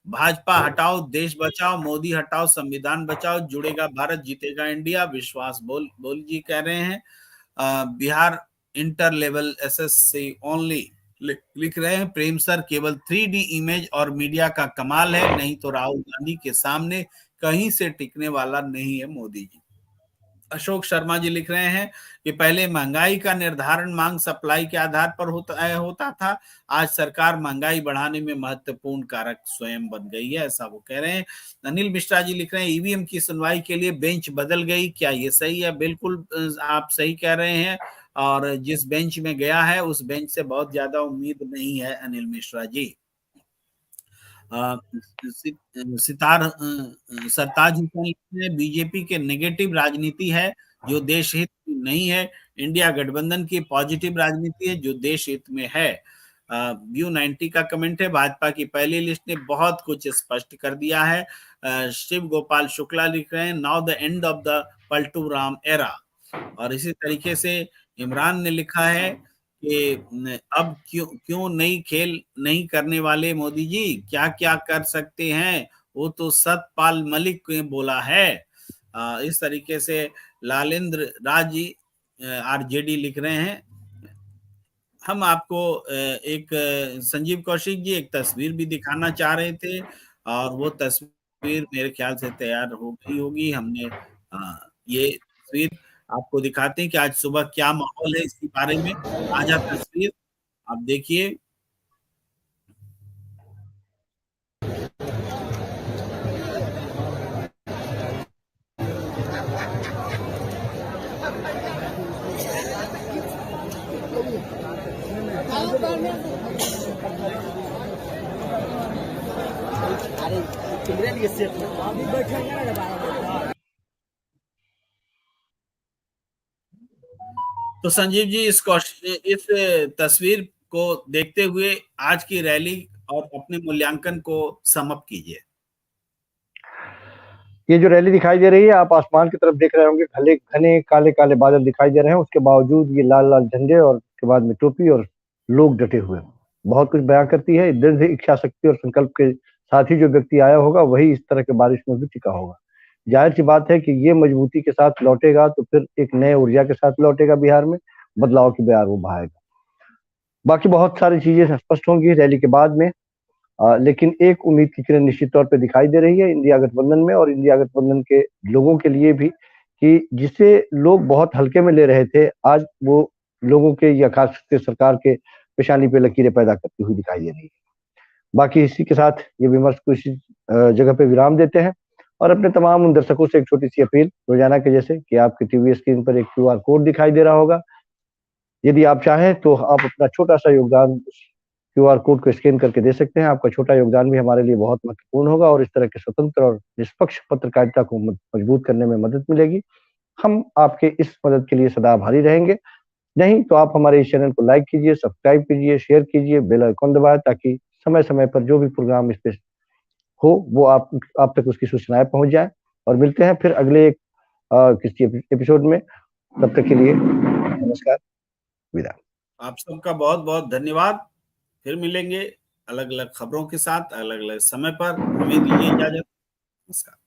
भाजपा हटाओ देश बचाओ, मोदी हटाओ संविधान बचाओ, जुड़ेगा भारत जीतेगा इंडिया, विश्वास बोल जी कह रहे हैं। Bihar inter level SSC only लिख रहे हैं प्रेम सर, केवल 3D इमेज और मीडिया का कमाल है, नहीं तो राहुल गांधी के सामने कहीं से टिकने वाला नहीं है मोदी जी। अशोक शर्मा जी लिख रहे हैं कि पहले महंगाई का निर्धारण मांग सप्लाई के आधार पर होता था, आज सरकार महंगाई बढ़ाने में महत्वपूर्ण कारक स्वयं बन गई है, ऐसा वो कह रहे हैं। अनिल मिश्रा जी लिख रहे हैं ईवीएम की सुनवाई के लिए बेंच बदल गई, क्या ये सही है? बिल्कुल आप सही कह रहे हैं, और जिस बेंच में गया है उस बेंच से बहुत ज्यादा उम्मीद नहीं है अनिल मिश्रा जी। सितार सरताज हुसैन बीजेपी के नेगेटिव राजनीति है जो देश हित में नहीं है, इंडिया गठबंधन की पॉजिटिव राजनीति है जो देश हित में है। व्यू 90 का कमेंट है भाजपा की पहली लिस्ट ने बहुत कुछ स्पष्ट कर दिया है। शिव गोपाल शुक्ला लिख रहे हैं now the end of the Paltu Ram era. और इसी तरीके से इमरान ने लिखा है कि अब क्यों क्यों नई खेल नहीं करने वाले मोदी जी, क्या क्या कर सकते हैं वो तो सतपाल मलिक ने बोला है। इस तरीके से लालेंद्र राज जी आरजेडी लिख रहे हैं। हम आपको एक संजीव कौशिक जी एक तस्वीर भी दिखाना चाह रहे थे, और वो तस्वीर मेरे ख्याल से तैयार हो गई होगी। हमने ये तस्वीर आपको दिखाते हैं कि आज सुबह क्या माहौल है इसके बारे में। ताजा तस्वीर आप देखिए। तो संजीव जी इस तस्वीर को देखते हुए आज की रैली और अपने मूल्यांकन को समअप कीजिए। ये जो रैली दिखाई दे रही है, आप आसमान की तरफ देख रहे होंगे, घने घने काले काले बादल दिखाई दे रहे हैं, उसके बावजूद ये लाल लाल झंडे और उसके बाद में टोपी और लोग डटे हुए हैं। बहुत कुछ बयां करती है। दृढ़ इच्छा शक्ति और संकल्प के साथ ही जो व्यक्ति आया होगा वही इस तरह के बारिश में भी टिका होगा। जाहिर सी बात है कि ये मजबूती के साथ लौटेगा तो फिर एक नए ऊर्जा के साथ लौटेगा, बिहार में बदलाव की बयार वो बहाएगा। बाकी बहुत सारी चीजें स्पष्ट होंगी रैली के बाद में, लेकिन एक उम्मीद की किरण निश्चित तौर पे दिखाई दे रही है इंडिया गठबंधन में और इंडिया गठबंधन के लोगों के लिए भी, कि जिसे लोग बहुत हल्के में ले रहे थे, आज वो लोगों के या खास करके सरकार के पेशानी पे लकीरें पैदा करती हुई दिखाई दे रही है। बाकी इसी के साथ ये विमर्श को इसी जगह पे विराम देते हैं और अपने तमाम उन दर्शकों से एक छोटी सी अपील, रोजाना के जैसे, कि आपके टीवी स्क्रीन पर एक QR कोड दिखाई दे रहा होगा। यदि आप चाहें तो आप अपना छोटा सा योगदान QR कोड को स्कैन करके दे सकते हैं। आपका छोटा योगदान भी हमारे लिए बहुत महत्वपूर्ण होगा और इस तरह के स्वतंत्र और निष्पक्ष पत्रकारिता को मजबूत करने में मदद मिलेगी। हम आपके इस मदद के लिए सदा आभारी रहेंगे। नहीं तो आप हमारे इस चैनल को लाइक कीजिए, सब्सक्राइब कीजिए, शेयर कीजिए, बेल आइकॉन दबाएं, ताकि समय समय पर जो भी प्रोग्राम इस पे हो वो आप तक उसकी सूचनाएं पहुंच जाए। और मिलते हैं फिर अगले एक किसी एपिसोड में। तब तक के लिए नमस्कार, विदा। आप सबका बहुत बहुत धन्यवाद। फिर मिलेंगे अलग अलग खबरों के साथ अलग अलग समय पर। हमें दीजिए इजाजत। नमस्कार।